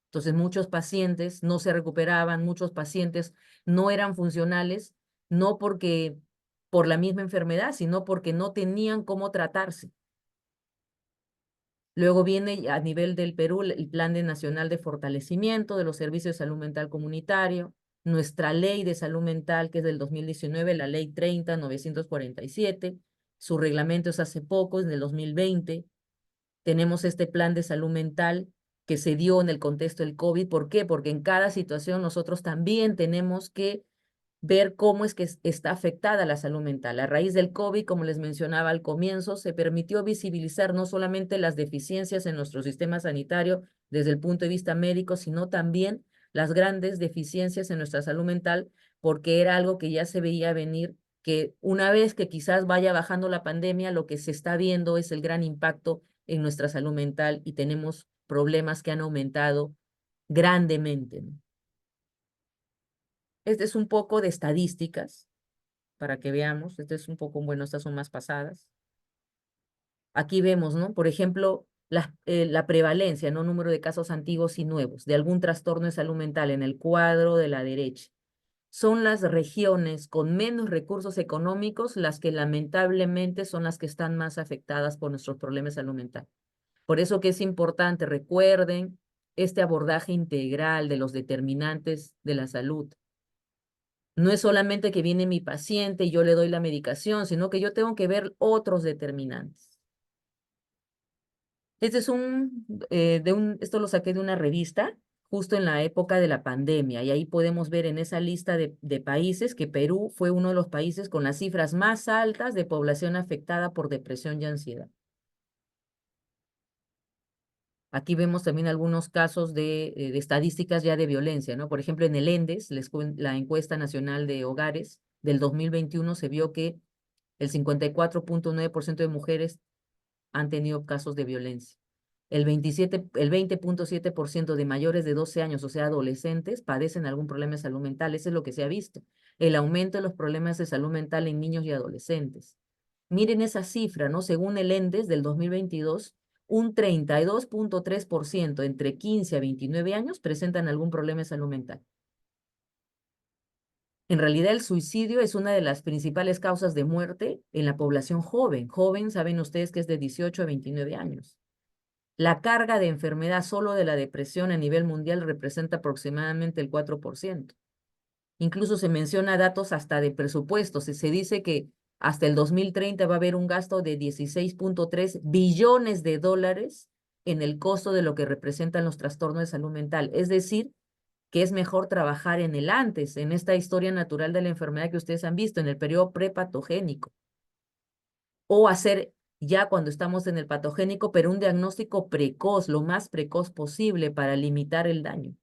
Entonces, muchos pacientes no se recuperaban, muchos pacientes no eran funcionales, no porque por la misma enfermedad, sino porque no tenían cómo tratarse. Luego viene a nivel del Perú el Plan Nacional de Fortalecimiento de los Servicios de Salud Mental Comunitario, nuestra ley de salud mental, que es del 2019, la ley 30.947, su reglamento es hace poco, es del 2020. Tenemos este plan de salud mental que se dio en el contexto del COVID. ¿Por qué? Porque en cada situación nosotros también tenemos que ver cómo es que está afectada la salud mental. A raíz del COVID, como les mencionaba al comienzo, se permitió visibilizar no solamente las deficiencias en nuestro sistema sanitario desde el punto de vista médico, sino también las grandes deficiencias en nuestra salud mental, porque era algo que ya se veía venir, que una vez que quizás vaya bajando la pandemia, lo que se está viendo es el gran impacto en nuestra salud mental y tenemos problemas que han aumentado grandemente, ¿no? Este es un poco de estadísticas para que veamos. Este es un poco, bueno, estas son más pasadas. Aquí vemos, ¿no? Por ejemplo, la prevalencia, ¿no? Número de casos antiguos y nuevos de algún trastorno de salud mental en el cuadro de la derecha. Son las regiones con menos recursos económicos las que lamentablemente son las que están más afectadas por nuestros problemas de salud mental. Por eso que es importante, recuerden, este abordaje integral de los determinantes de la salud. No es solamente que viene mi paciente y yo le doy la medicación, sino que yo tengo que ver otros determinantes. Este es esto lo saqué de una revista justo en la época de la pandemia, y ahí podemos ver en esa lista de países que Perú fue uno de los países con las cifras más altas de población afectada por depresión y ansiedad. Aquí vemos también algunos casos de estadísticas ya de violencia, ¿no? Por ejemplo, en el ENDES, la Encuesta Nacional de Hogares del 2021, se vio que el 54.9% de mujeres han tenido casos de violencia. El 20.7% de mayores de 12 años, o sea, adolescentes, padecen algún problema de salud mental. Eso es lo que se ha visto. El aumento de los problemas de salud mental en niños y adolescentes. Miren esa cifra, ¿no? Según el ENDES del 2022, un 32.3% entre 15 a 29 años presentan algún problema de salud mental. En realidad, el suicidio es una de las principales causas de muerte en la población joven. Joven, saben ustedes que es de 18 a 29 años. La carga de enfermedad solo de la depresión a nivel mundial representa aproximadamente el 4%. Incluso se menciona datos hasta de presupuestos y se dice que hasta el 2030 va a haber un gasto de 16.3 billones de dólares en el costo de lo que representan los trastornos de salud mental. Es decir, que es mejor trabajar en el antes, en esta historia natural de la enfermedad que ustedes han visto, en el periodo prepatogénico. O hacer ya cuando estamos en el patogénico, pero un diagnóstico precoz, lo más precoz posible para limitar el daño.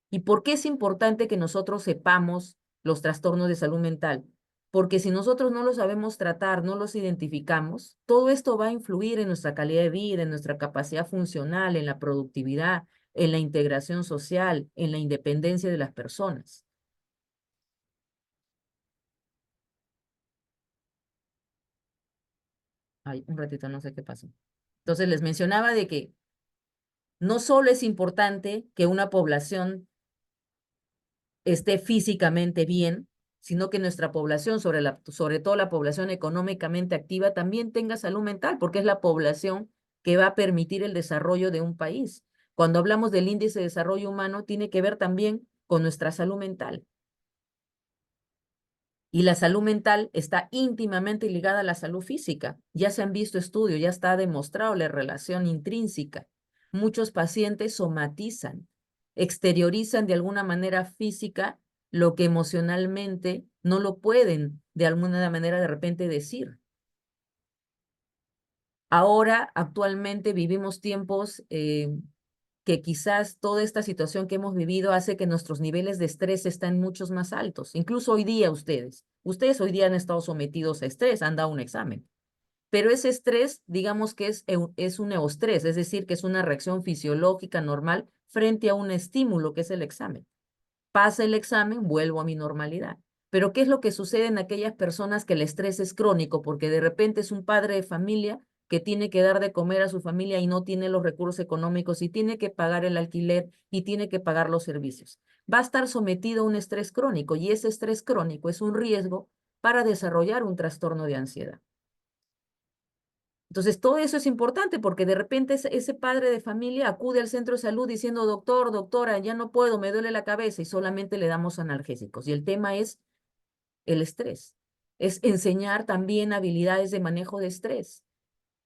¿Y por qué es importante que nosotros sepamos los trastornos de salud mental? Porque si nosotros no los sabemos tratar, no los identificamos, todo esto va a influir en nuestra calidad de vida, en nuestra capacidad funcional, en la productividad, en la integración social, en la independencia de las personas. Ay, un ratito, no sé qué pasó. Entonces les mencionaba de que no solo es importante que una población esté físicamente bien, sino que nuestra población, sobre todo la población económicamente activa, también tenga salud mental, porque es la población que va a permitir el desarrollo de un país. Cuando hablamos del índice de desarrollo humano, tiene que ver también con nuestra salud mental. Y la salud mental está íntimamente ligada a la salud física. Ya se han visto estudios, ya está demostrado la relación intrínseca. Muchos pacientes somatizan, exteriorizan de alguna manera física lo que emocionalmente no lo pueden de alguna manera de repente decir. Ahora, actualmente, vivimos tiempos que quizás toda esta situación que hemos vivido hace que nuestros niveles de estrés estén muchos más altos. Incluso hoy día ustedes hoy día han estado sometidos a estrés, han dado un examen. Pero ese estrés, digamos que es un eustrés, es decir, que es una reacción fisiológica normal frente a un estímulo que es el examen. Pasa el examen, vuelvo a mi normalidad. Pero ¿qué es lo que sucede en aquellas personas que el estrés es crónico? Porque de repente es un padre de familia que tiene que dar de comer a su familia y no tiene los recursos económicos y tiene que pagar el alquiler y tiene que pagar los servicios. Va a estar sometido a un estrés crónico y ese estrés crónico es un riesgo para desarrollar un trastorno de ansiedad. Entonces, todo eso es importante porque de repente ese padre de familia acude al centro de salud diciendo, doctor, doctora, ya no puedo, me duele la cabeza y solamente le damos analgésicos. Y el tema es el estrés. Es enseñar también habilidades de manejo de estrés.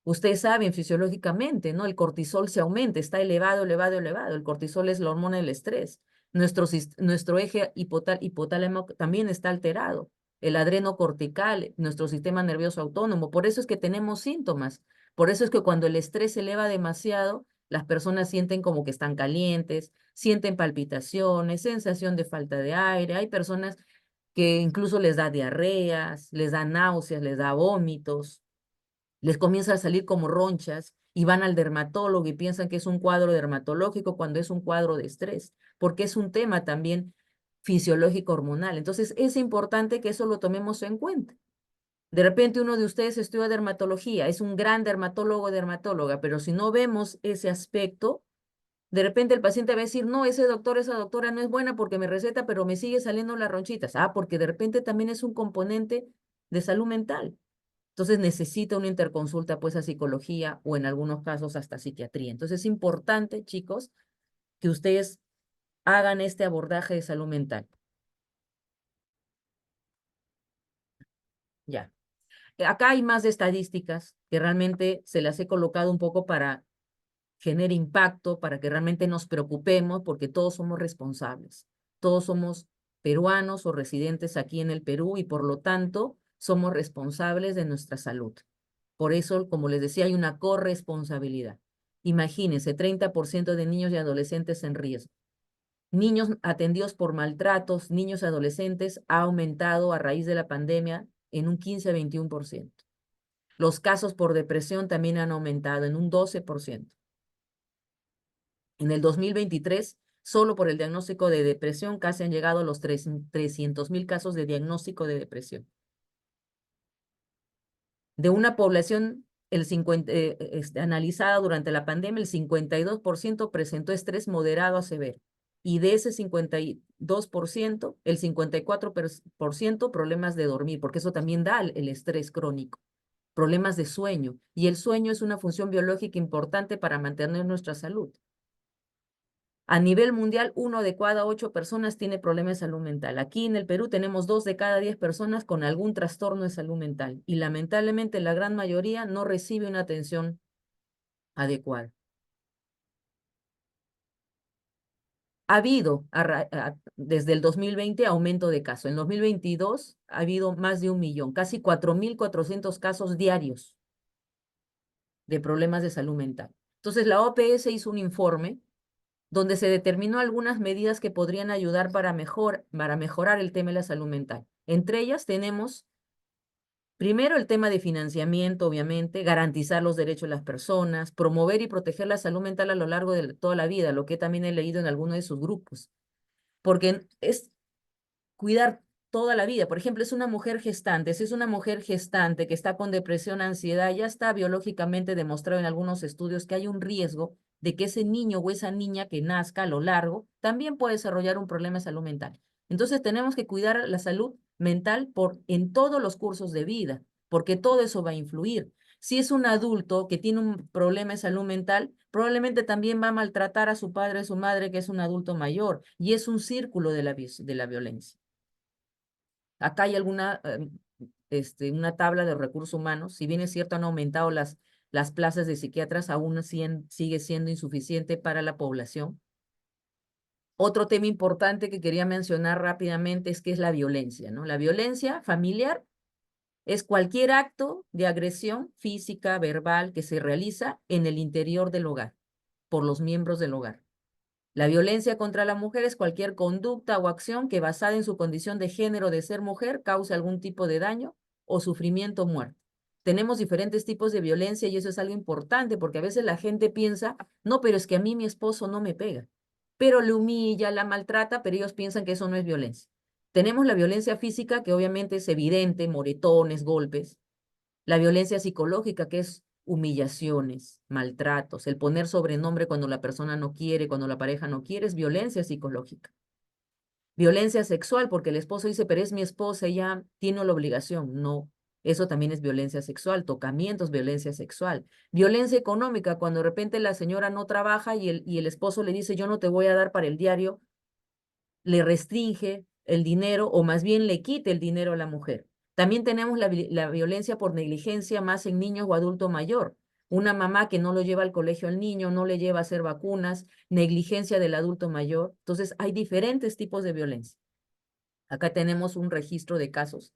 Ustedes saben fisiológicamente, ¿no? El cortisol se aumenta, está elevado, elevado, elevado. El cortisol es la hormona del estrés. Nuestro eje hipotálamo también está alterado. El adrenocortical, nuestro sistema nervioso autónomo. Por eso es que tenemos síntomas. Por eso es que cuando el estrés se eleva demasiado, las personas sienten como que están calientes, sienten palpitaciones, sensación de falta de aire. Hay personas que incluso les da diarreas, les da náuseas, les da vómitos, les comienza a salir como ronchas y van al dermatólogo y piensan que es un cuadro dermatológico cuando es un cuadro de estrés, porque es un tema también fisiológico hormonal. Entonces es importante que eso lo tomemos en cuenta. De repente uno de ustedes estudia dermatología, es un gran dermatólogo o dermatóloga, pero si no vemos ese aspecto, de repente el paciente va a decir, no, ese doctor, esa doctora no es buena porque me receta, pero me sigue saliendo las ronchitas. Ah, porque de repente también es un componente de salud mental. Entonces necesita una interconsulta pues a psicología o en algunos casos hasta psiquiatría. Entonces es importante, chicos, que ustedes hagan este abordaje de salud mental. Ya. Acá hay más estadísticas que realmente se las he colocado un poco para generar impacto, para que realmente nos preocupemos, porque todos somos responsables. Todos somos peruanos o residentes aquí en el Perú y por lo tanto somos responsables de nuestra salud. Por eso, como les decía, hay una corresponsabilidad. Imagínense, 30% de niños y adolescentes en riesgo. Niños atendidos por maltratos, niños y adolescentes, ha aumentado a raíz de la pandemia en un 15 a 21%. Los casos por depresión también han aumentado en un 12%. En el 2023, solo por el diagnóstico de depresión, casi han llegado a los 300,000 casos de diagnóstico de depresión. De una población analizada durante la pandemia, el 52% presentó estrés moderado a severo. Y de ese 52%, el 54% problemas de dormir, porque eso también da el estrés crónico. Problemas de sueño. Y el sueño es una función biológica importante para mantener nuestra salud. A nivel mundial, 1 de cada 8 personas tiene problemas de salud mental. Aquí en el Perú tenemos 2 de cada 10 personas con algún trastorno de salud mental. Y lamentablemente la gran mayoría no recibe una atención adecuada. Ha habido, desde el 2020, aumento de casos. En 2022 ha habido más de 1 millón, casi 4,400 casos diarios de problemas de salud mental. Entonces la OPS hizo un informe donde se determinó algunas medidas que podrían ayudar para mejorar el tema de la salud mental. Entre ellas tenemos, primero, el tema de financiamiento, obviamente, garantizar los derechos de las personas, promover y proteger la salud mental a lo largo de toda la vida, lo que también he leído en algunos de sus grupos, porque es cuidar toda la vida. Por ejemplo, es una mujer gestante, si es una mujer gestante que está con depresión, ansiedad, ya está biológicamente demostrado en algunos estudios que hay un riesgo de que ese niño o esa niña que nazca a lo largo también puede desarrollar un problema de salud mental. Entonces tenemos que cuidar la salud mental en todos los cursos de vida, porque todo eso va a influir. Si es un adulto que tiene un problema de salud mental, probablemente también va a maltratar a su padre o su madre, que es un adulto mayor, y es un círculo de la violencia. Acá hay una tabla de recursos humanos. Si bien es cierto, han aumentado las plazas de psiquiatras, aún sigue siendo insuficiente para la población. Otro tema importante que quería mencionar rápidamente es que es la violencia, ¿no? La violencia familiar es cualquier acto de agresión física, verbal, que se realiza en el interior del hogar, por los miembros del hogar. La violencia contra la mujer es cualquier conducta o acción que basada en su condición de género de ser mujer cause algún tipo de daño o sufrimiento o muerte. Tenemos diferentes tipos de violencia y eso es algo importante porque a veces la gente piensa, no, pero es que a mí mi esposo no me pega, pero le humilla, la maltrata, pero ellos piensan que eso no es violencia. Tenemos la violencia física, que obviamente es evidente, moretones, golpes. La violencia psicológica, que es humillaciones, maltratos, el poner sobrenombre cuando la persona no quiere, cuando la pareja no quiere, es violencia psicológica. Violencia sexual, porque el esposo dice, pero es mi esposa, ella tiene la obligación. No, eso también es violencia sexual, tocamientos, violencia sexual. Violencia económica, cuando de repente la señora no trabaja y el esposo le dice, yo no te voy a dar para el diario, le restringe el dinero o más bien le quite el dinero a la mujer. También tenemos la violencia por negligencia más en niños o adulto mayor. Una mamá que no lo lleva al colegio al niño, no le lleva a hacer vacunas, negligencia del adulto mayor. Entonces, hay diferentes tipos de violencia. Acá tenemos un registro de casos.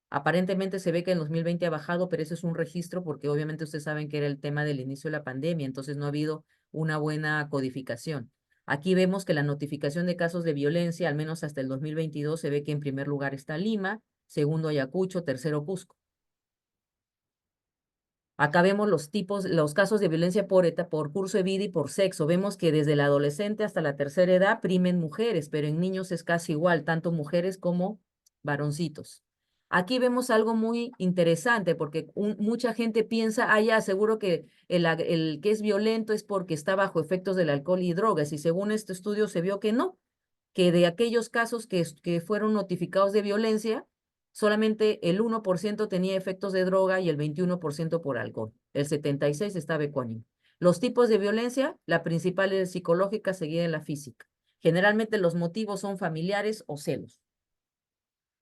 Aparentemente se ve que en 2020 ha bajado, pero eso es un registro porque obviamente ustedes saben que era el tema del inicio de la pandemia, entonces no ha habido una buena codificación. Aquí vemos que la notificación de casos de violencia, al menos hasta el 2022, se ve que en primer lugar está Lima, segundo Ayacucho, tercero Cusco. Acá vemos los casos de violencia por curso de vida y por sexo. Vemos que desde la adolescente hasta la tercera edad primen mujeres, pero en niños es casi igual, tanto mujeres como varoncitos. Aquí vemos algo muy interesante porque mucha gente piensa, ya, seguro que el que es violento es porque está bajo efectos del alcohol y drogas. Y según este estudio se vio que no, que de aquellos casos que fueron notificados de violencia, solamente el 1% tenía efectos de droga y el 21% por alcohol. El 76% estaba ecuánime. Los tipos de violencia, la principal es psicológica, seguida de la física. Generalmente los motivos son familiares o celos.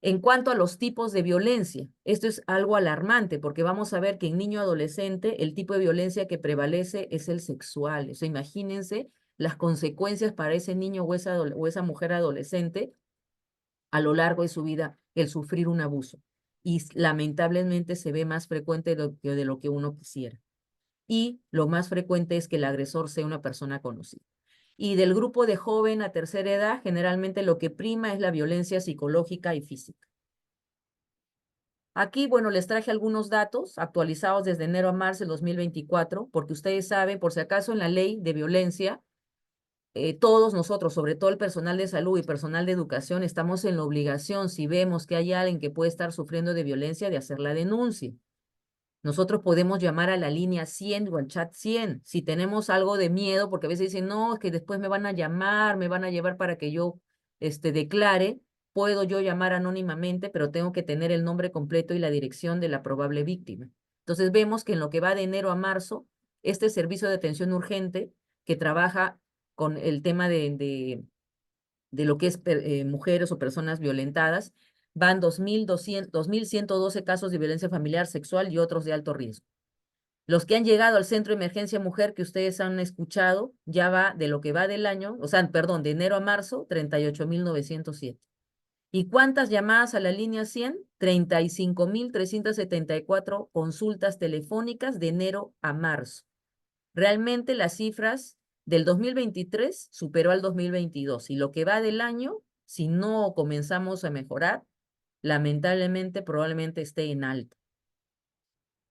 En cuanto a los tipos de violencia, esto es algo alarmante porque vamos a ver que en niño adolescente el tipo de violencia que prevalece es el sexual. Eso imagínense las consecuencias para ese niño o esa mujer adolescente a lo largo de su vida el sufrir un abuso. Y lamentablemente se ve más frecuente de lo que uno quisiera. Y lo más frecuente es que el agresor sea una persona conocida. Y del grupo de joven a tercera edad, generalmente lo que prima es la violencia psicológica y física. Aquí, bueno, les traje algunos datos actualizados desde enero a marzo del 2024, porque ustedes saben, por si acaso en la ley de violencia, todos nosotros, sobre todo el personal de salud y personal de educación, estamos en la obligación, si vemos que hay alguien que puede estar sufriendo de violencia, de hacer la denuncia. Nosotros podemos llamar a la línea 100 o al chat 100 si tenemos algo de miedo, porque a veces dicen, no, es que después me van a llamar, me van a llevar para que yo declare. Puedo yo llamar anónimamente, pero tengo que tener el nombre completo y la dirección de la probable víctima. Entonces vemos que en lo que va de enero a marzo, este servicio de atención urgente que trabaja con el tema de lo que es mujeres o personas violentadas, van 2.112 casos de violencia familiar, sexual y otros de alto riesgo. Los que han llegado al Centro de Emergencia Mujer que ustedes han escuchado, ya va de lo que va del año, perdón, de enero a marzo, 38.907. ¿Y cuántas llamadas a la línea 100? 35.374 consultas telefónicas de enero a marzo. Realmente las cifras del 2023 superó al 2022 y lo que va del año, si no comenzamos a mejorar, lamentablemente probablemente esté en alto.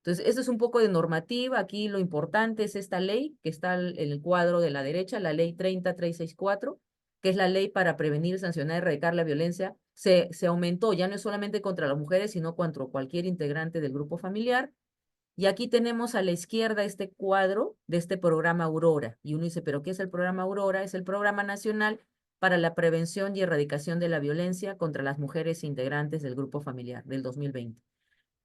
Entonces, eso es un poco de normativa. Aquí lo importante es esta ley que está en el cuadro de la derecha, la ley 30364, que es la ley para prevenir, sancionar y erradicar la violencia. Se aumentó, ya no es solamente contra las mujeres, sino contra cualquier integrante del grupo familiar. Y aquí tenemos a la izquierda este cuadro de este programa Aurora. Y uno dice, ¿pero qué es el programa Aurora? Es el programa nacional para la prevención y erradicación de la violencia contra las mujeres integrantes del grupo familiar del 2020.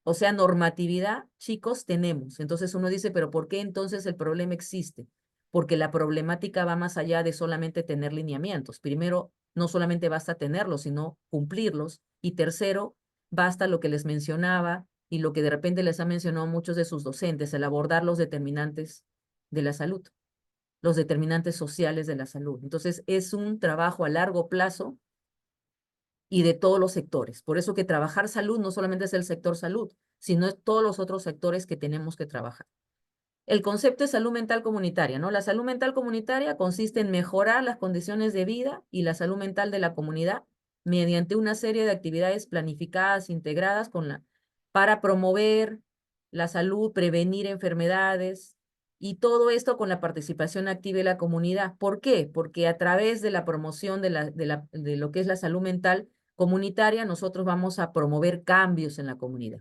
O sea, normatividad, chicos, tenemos. Entonces uno dice, ¿pero por qué entonces el problema existe? Porque la problemática va más allá de solamente tener lineamientos. Primero, no solamente basta tenerlos, sino cumplirlos. Y tercero, basta lo que les mencionaba y lo que de repente les ha mencionado muchos de sus docentes, el abordar los determinantes de la salud, los determinantes sociales de la salud. Entonces, es un trabajo a largo plazo y de todos los sectores. Por eso que trabajar salud no solamente es el sector salud, sino es todos los otros sectores que tenemos que trabajar. el concepto de salud mental comunitaria, ¿no? La salud mental comunitaria consiste en mejorar las condiciones de vida y la salud mental de la comunidad mediante una serie de actividades planificadas, integradas para promover la salud, prevenir enfermedades y todo esto con la participación activa de la comunidad. ¿Por qué? Porque a través de la promoción de lo que es la salud mental comunitaria, nosotros vamos a promover cambios en la comunidad.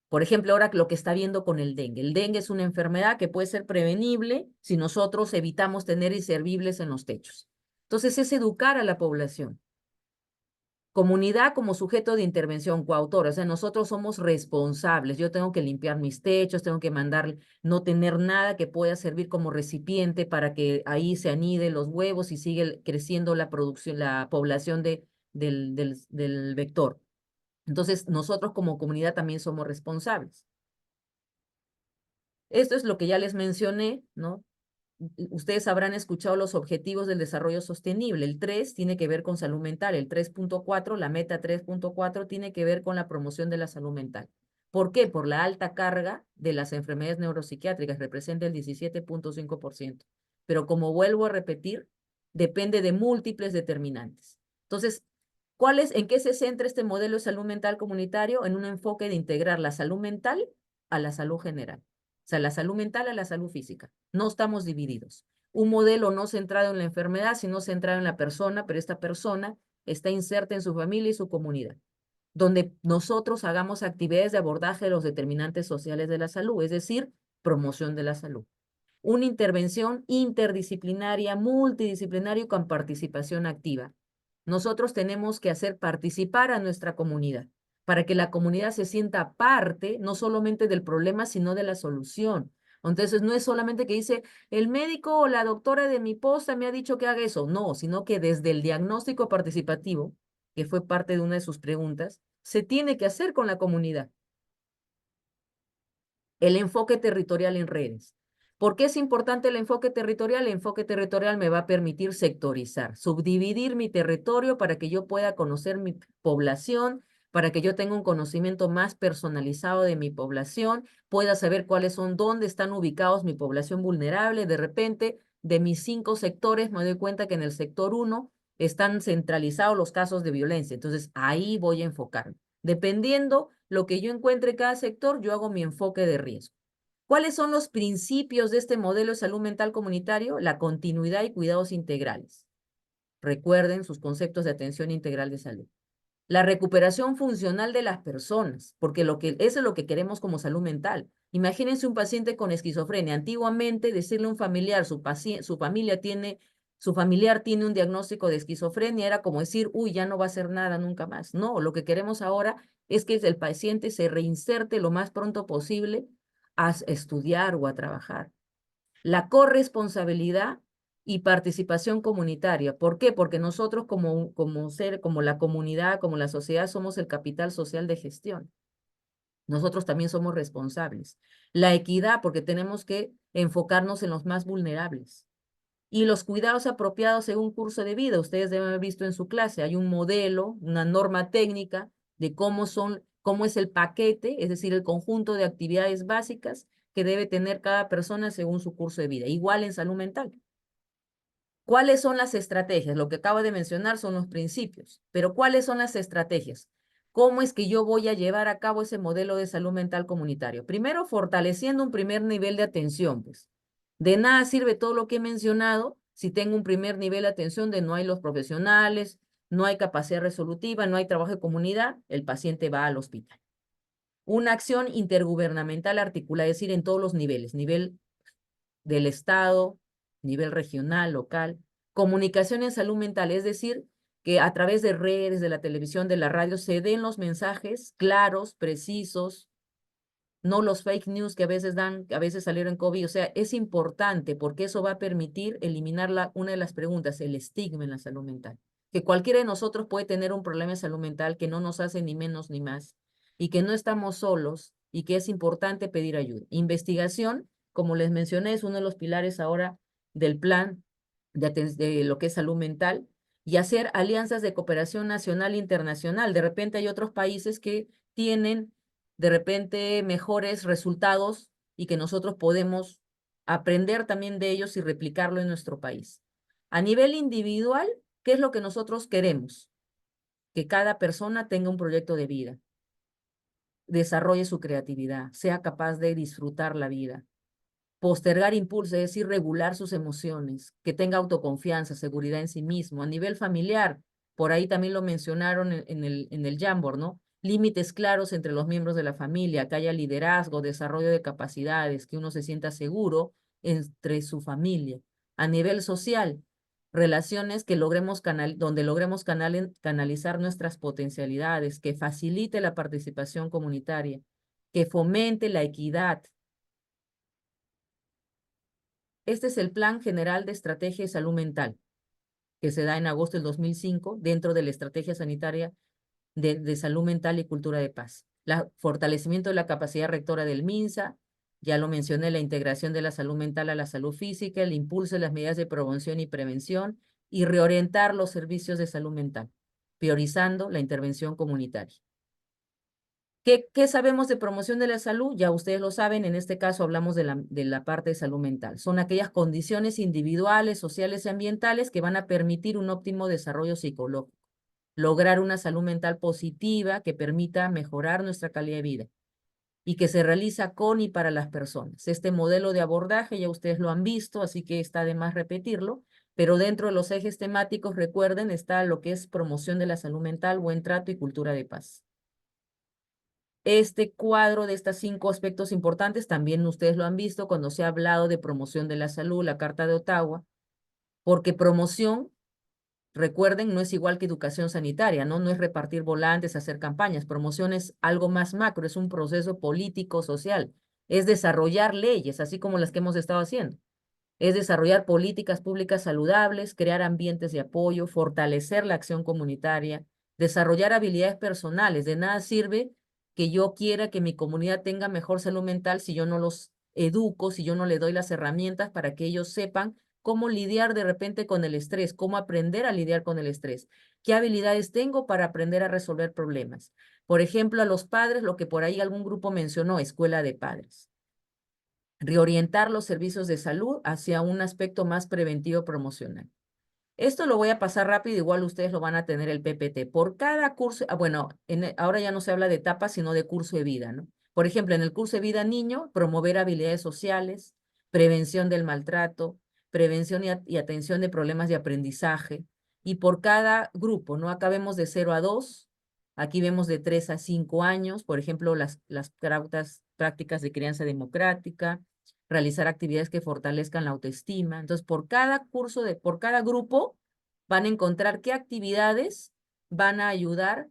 Por ejemplo, ahora lo que está viendo con el dengue. El dengue es una enfermedad que puede ser prevenible si nosotros evitamos tener inservibles en los techos. Entonces, es educar a la población. Comunidad como sujeto de intervención, coautor. O sea, nosotros somos responsables. Yo tengo que limpiar mis techos, tengo que no tener nada que pueda servir como recipiente para que ahí se aniden los huevos y sigue creciendo la población del vector. Entonces, nosotros como comunidad también somos responsables. Esto es lo que ya les mencioné, ¿no? Ustedes habrán escuchado los objetivos del desarrollo sostenible. El 3 tiene que ver con salud mental. El 3.4, la meta 3.4, tiene que ver con la promoción de la salud mental. ¿Por qué? Por la alta carga de las enfermedades neuropsiquiátricas, representa el 17.5%. Pero como vuelvo a repetir, depende de múltiples determinantes. Entonces, ¿en qué se centra este modelo de salud mental comunitario? En un enfoque de integrar la salud mental a la salud general. O sea, la salud mental a la salud física. No estamos divididos. Un modelo no centrado en la enfermedad, sino centrado en la persona, pero esta persona está inserta en su familia y su comunidad, donde nosotros hagamos actividades de abordaje de los determinantes sociales de la salud, es decir, promoción de la salud. Una intervención interdisciplinaria, multidisciplinaria y con participación activa. Nosotros tenemos que hacer participar a nuestra comunidad para que la comunidad se sienta parte, no solamente del problema, sino de la solución. Entonces, no es solamente que dice, el médico o la doctora de mi posta me ha dicho que haga eso. No, sino que desde el diagnóstico participativo, que fue parte de una de sus preguntas, se tiene que hacer con la comunidad. El enfoque territorial en redes. ¿Por qué es importante el enfoque territorial? El enfoque territorial me va a permitir sectorizar, subdividir mi territorio para que yo pueda conocer mi población, para que yo tenga un conocimiento más personalizado de mi población, pueda saber dónde están ubicados mi población vulnerable. De repente, de mis 5 sectores, me doy cuenta que en el sector 1 están centralizados los casos de violencia. Entonces, ahí voy a enfocarme. Dependiendo lo que yo encuentre en cada sector, yo hago mi enfoque de riesgo. ¿Cuáles son los principios de este modelo de salud mental comunitario? La continuidad y cuidados integrales. Recuerden sus conceptos de atención integral de salud. La recuperación funcional de las personas, porque eso es lo que queremos como salud mental. Imagínense un paciente con esquizofrenia. Antiguamente, decirle a un familiar, su familiar tiene un diagnóstico de esquizofrenia, era como decir, uy, ya no va a hacer nada nunca más. No, lo que queremos ahora es que el paciente se reinserte lo más pronto posible a estudiar o a trabajar. La corresponsabilidad y participación comunitaria. ¿Por qué? Porque nosotros como la comunidad, como la sociedad, somos el capital social de gestión. Nosotros también somos responsables. La equidad, porque tenemos que enfocarnos en los más vulnerables. Y los cuidados apropiados según un curso de vida. Ustedes deben haber visto en su clase, hay un modelo, una norma técnica de cómo es el paquete, es decir, el conjunto de actividades básicas que debe tener cada persona según su curso de vida. Igual en salud mental. ¿Cuáles son las estrategias? Lo que acabo de mencionar son los principios, pero ¿cuáles son las estrategias? ¿Cómo es que yo voy a llevar a cabo ese modelo de salud mental comunitario? Primero, fortaleciendo un primer nivel de atención, pues. De nada sirve todo lo que he mencionado si tengo un primer nivel de atención donde no hay los profesionales, no hay capacidad resolutiva, no hay trabajo de comunidad, el paciente va al hospital. Una acción intergubernamental articulada, es decir, en todos los niveles, nivel del Estado, nivel regional, local, comunicación en salud mental, es decir, que a través de redes, de la televisión, de la radio, se den los mensajes claros, precisos, no los fake news que a veces salieron en COVID. O sea, es importante porque eso va a permitir eliminar una de las preguntas, el estigma en la salud mental. Que cualquiera de nosotros puede tener un problema de salud mental que no nos hace ni menos ni más y que no estamos solos y que es importante pedir ayuda. Investigación, como les mencioné, es uno de los pilares ahora del plan de lo que es salud mental, y hacer alianzas de cooperación nacional e internacional. De repente hay otros países que tienen de repente mejores resultados y que nosotros podemos aprender también de ellos y replicarlo en nuestro país. A nivel individual, ¿qué es lo que nosotros queremos? Que cada persona tenga un proyecto de vida, desarrolle su creatividad, sea capaz de disfrutar la vida, postergar impulsos, es decir, regular sus emociones, que tenga autoconfianza, seguridad en sí mismo. A nivel familiar, por ahí también lo mencionaron en el Jamboard, ¿no? Límites claros entre los miembros de la familia, que haya liderazgo, desarrollo de capacidades, que uno se sienta seguro entre su familia. A nivel social, relaciones que logremos donde logremos canalizar nuestras potencialidades, que facilite la participación comunitaria, que fomente la equidad. Este es el Plan General de Estrategia de Salud Mental, que se da en agosto del 2005 dentro de la Estrategia Sanitaria de Salud Mental y Cultura de Paz. Fortalecimiento de la capacidad rectora del MINSA, ya lo mencioné, la integración de la salud mental a la salud física, el impulso de las medidas de promoción y prevención y reorientar los servicios de salud mental, priorizando la intervención comunitaria. ¿Qué sabemos de promoción de la salud? Ya ustedes lo saben, en este caso hablamos de la parte de salud mental. Son aquellas condiciones individuales, sociales y ambientales que van a permitir un óptimo desarrollo psicológico, lograr una salud mental positiva que permita mejorar nuestra calidad de vida y que se realiza con y para las personas. Este modelo de abordaje ya ustedes lo han visto, así que está de más repetirlo, pero dentro de los ejes temáticos, recuerden, está lo que es promoción de la salud mental, buen trato y cultura de paz. Este cuadro de estos 5 aspectos importantes también ustedes lo han visto cuando se ha hablado de promoción de la salud, la Carta de Ottawa, porque promoción, recuerden, no es igual que educación sanitaria, ¿no? No es repartir volantes, hacer campañas. Promoción es algo más macro, es un proceso político, social. Es desarrollar leyes, así como las que hemos estado haciendo. Es desarrollar políticas públicas saludables, crear ambientes de apoyo, fortalecer la acción comunitaria, desarrollar habilidades personales. De nada sirve que yo quiera que mi comunidad tenga mejor salud mental si yo no los educo, si yo no le doy las herramientas para que ellos sepan cómo lidiar de repente con el estrés, cómo aprender a lidiar con el estrés, qué habilidades tengo para aprender a resolver problemas. Por ejemplo, a los padres, lo que por ahí algún grupo mencionó, escuela de padres. Reorientar los servicios de salud hacia un aspecto más preventivo promocional. Esto lo voy a pasar rápido, igual ustedes lo van a tener el PPT. Por cada curso, bueno, ahora ya no se habla de etapas, sino de curso de vida, ¿no? Por ejemplo, en el curso de vida niño, promover habilidades sociales, prevención del maltrato, prevención y atención de problemas de aprendizaje. Y por cada grupo, ¿no? Acá vemos de 0 a 2, aquí vemos de 3 a 5 años, por ejemplo, las prácticas de crianza democrática, realizar actividades que fortalezcan la autoestima. Entonces, por cada por cada grupo, van a encontrar qué actividades van a ayudar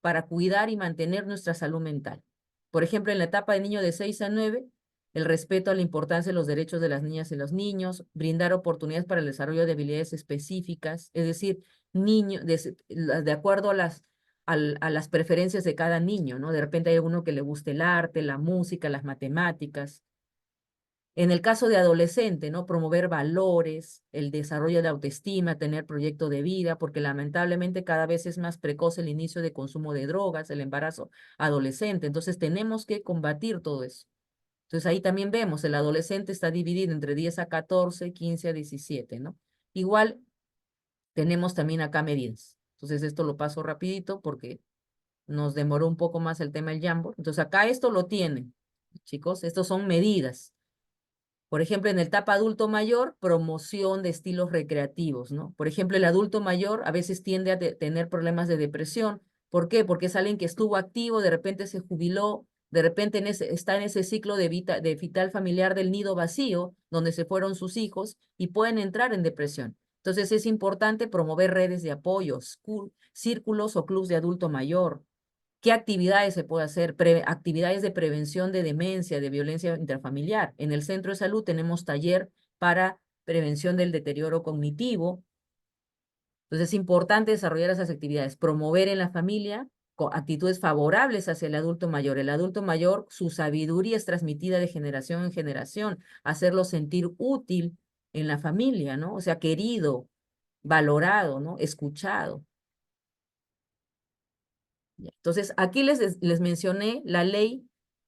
para cuidar y mantener nuestra salud mental. Por ejemplo, en la etapa de niño de 6 a 9, el respeto a la importancia de los derechos de las niñas y los niños, brindar oportunidades para el desarrollo de habilidades específicas, es decir, de acuerdo a las preferencias de cada niño, ¿no? De repente hay alguno que le guste el arte, la música, las matemáticas. En el caso de adolescente, ¿no? Promover valores, el desarrollo de autoestima, tener proyecto de vida, porque lamentablemente cada vez es más precoz el inicio de consumo de drogas, el embarazo adolescente. Entonces tenemos que combatir todo eso. Entonces ahí también vemos, el adolescente está dividido entre 10 a 14, 15 a 17, ¿no? Igual tenemos también acá medidas. Entonces esto lo paso rapidito porque nos demoró un poco más el tema del Jamboard. Entonces acá esto lo tienen, chicos, estos son medidas. Por ejemplo, en el etapa adulto mayor, promoción de estilos recreativos, ¿no? Por ejemplo, el adulto mayor a veces tiende a tener problemas de depresión. ¿Por qué? Porque es alguien que estuvo activo, de repente se jubiló, de repente está en ese ciclo de vital familiar del nido vacío, donde se fueron sus hijos y pueden entrar en depresión. Entonces es importante promover redes de apoyo, círculos o clubs de adulto mayor. ¿Qué actividades se puede hacer? Actividades de prevención de demencia, de violencia intrafamiliar. En el centro de salud tenemos taller para prevención del deterioro cognitivo. Entonces es importante desarrollar esas actividades, promover en la familia actitudes favorables hacia el adulto mayor. El adulto mayor, su sabiduría es transmitida de generación en generación, hacerlo sentir útil en la familia, ¿no? O sea, querido, valorado, ¿no? Escuchado. Entonces, aquí les mencioné la ley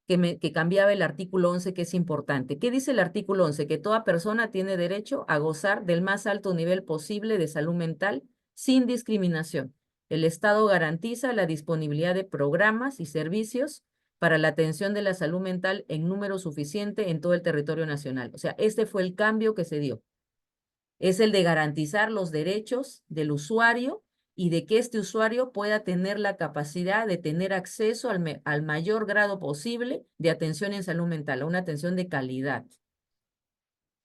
que cambiaba el artículo 11, que es importante. ¿Qué dice el artículo 11? Que toda persona tiene derecho a gozar del más alto nivel posible de salud mental sin discriminación. El Estado garantiza la disponibilidad de programas y servicios para la atención de la salud mental en número suficiente en todo el territorio nacional. O sea, este fue el cambio que se dio. Es el de garantizar los derechos del usuario y de que este usuario pueda tener la capacidad de tener acceso al mayor grado posible de atención en salud mental, a una atención de calidad.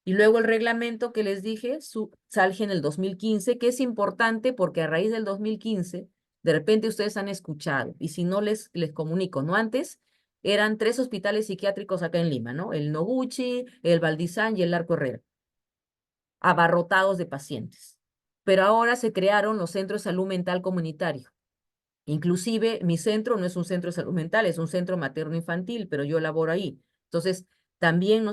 Y luego el reglamento que les dije, sale en el 2015, que es importante porque a raíz del 2015, de repente ustedes han escuchado, y si no les comunico, ¿no? Antes eran 3 hospitales psiquiátricos acá en Lima, ¿no? El Noguchi, el Valdizán y el Larco Herrera, abarrotados de pacientes. Pero ahora se crearon los centros de salud mental comunitario. Inclusive mi centro no es un centro de salud mental, es un centro materno-infantil, pero yo laboro ahí. Entonces, también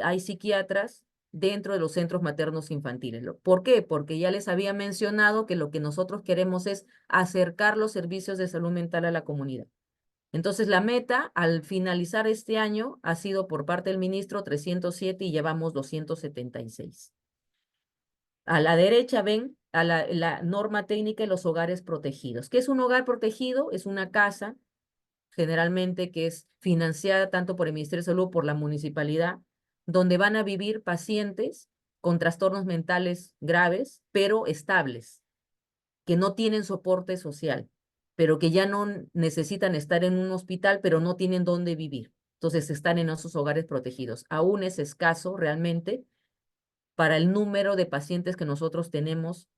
hay psiquiatras dentro de los centros maternos infantiles. ¿Por qué? Porque ya les había mencionado que lo que nosotros queremos es acercar los servicios de salud mental a la comunidad. Entonces, la meta al finalizar este año ha sido por parte del ministro 307 y llevamos 276. A la derecha ven a la norma técnica de los hogares protegidos. ¿Qué es un hogar protegido? Es una casa, generalmente que es financiada tanto por el Ministerio de Salud como por la municipalidad, donde van a vivir pacientes con trastornos mentales graves, pero estables, que no tienen soporte social, pero que ya no necesitan estar en un hospital, pero no tienen dónde vivir. Entonces están en esos hogares protegidos. Aún es escaso realmente para el número de pacientes que nosotros tenemos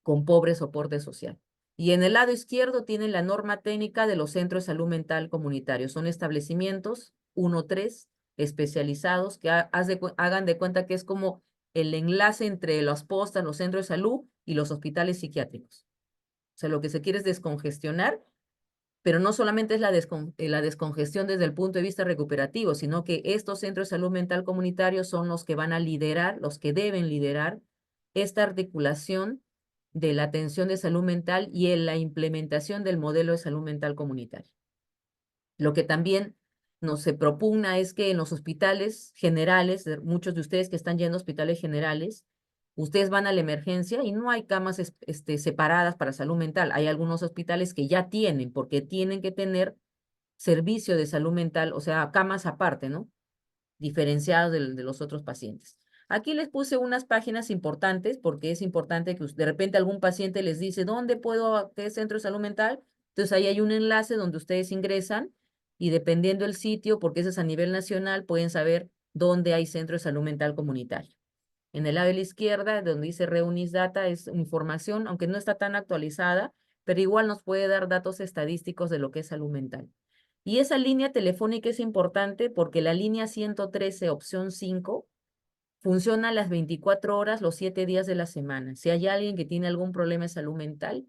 con pobre soporte social. Y en el lado izquierdo tienen la norma técnica de los centros de salud mental comunitarios. Son establecimientos 1-3 especializados que hagan de cuenta que es como el enlace entre las postas, los centros de salud y los hospitales psiquiátricos. O sea, lo que se quiere es descongestionar, pero no solamente es la descongestión desde el punto de vista recuperativo, sino que estos centros de salud mental comunitarios son los que van a liderar, los que deben liderar esta articulación de la atención de salud mental y en la implementación del modelo de salud mental comunitaria. Lo que también se propugna es que en los hospitales generales, muchos de ustedes que están yendo a hospitales generales, ustedes van a la emergencia y no hay camas separadas para salud mental. Hay algunos hospitales que ya tienen, porque tienen que tener servicio de salud mental, o sea, camas aparte, ¿no? Diferenciados de los otros pacientes. Aquí les puse unas páginas importantes, porque es importante que de repente algún paciente les dice, ¿dónde puedo, qué centro de salud mental? Entonces ahí hay un enlace donde ustedes ingresan y dependiendo del sitio, porque ese es a nivel nacional, pueden saber dónde hay centro de salud mental comunitario. En el lado de la izquierda, donde dice Reunis Data, es información, aunque no está tan actualizada, pero igual nos puede dar datos estadísticos de lo que es salud mental. Y esa línea telefónica es importante porque la línea 113, opción 5, funciona las 24 horas, los 7 días de la semana. Si hay alguien que tiene algún problema de salud mental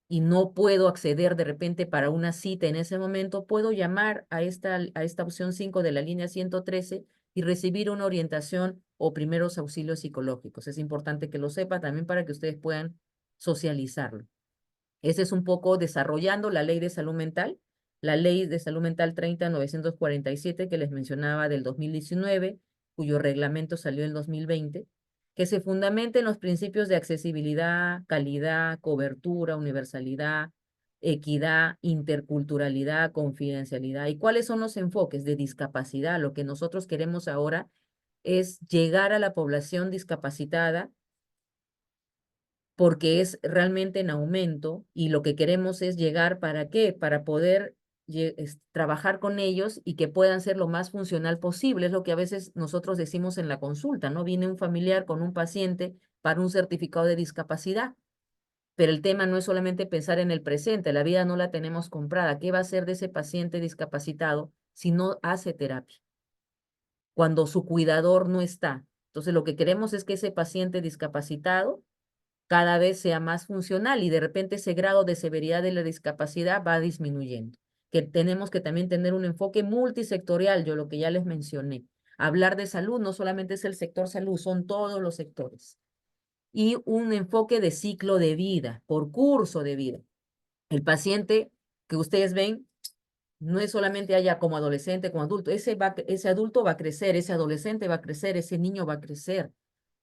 y no puedo acceder de repente para una cita en ese momento, puedo llamar a esta opción 5 de la línea 113 y recibir una orientación o primeros auxilios psicológicos. Es importante que lo sepa también para que ustedes puedan socializarlo. Ese es un poco desarrollando la ley de salud mental, la ley de salud mental 30.947 que les mencionaba del 2019, cuyo reglamento salió en 2020, que se fundamenta en los principios de accesibilidad, calidad, cobertura, universalidad, equidad, interculturalidad, confidencialidad. ¿Y cuáles son los enfoques de discapacidad? Lo que nosotros queremos ahora es llegar a la población discapacitada porque es realmente en aumento y lo que queremos es llegar ¿para qué? Para poder trabajar con ellos y que puedan ser lo más funcional posible. Es lo que a veces nosotros decimos en la consulta, ¿no? Viene un familiar con un paciente para un certificado de discapacidad, pero el tema no es solamente pensar en el presente, la vida no la tenemos comprada. ¿Qué va a hacer de ese paciente discapacitado si no hace terapia? Cuando su cuidador no está. Entonces, lo que queremos es que ese paciente discapacitado cada vez sea más funcional y de repente ese grado de severidad de la discapacidad va disminuyendo. Que tenemos que también tener un enfoque multisectorial, yo lo que ya les mencioné. Hablar de salud no solamente es el sector salud, son todos los sectores. Y un enfoque de ciclo de vida, por curso de vida. El paciente que ustedes ven No es solamente haya como adolescente, como adulto. Ese adulto va a crecer, ese adolescente va a crecer, ese niño va a crecer.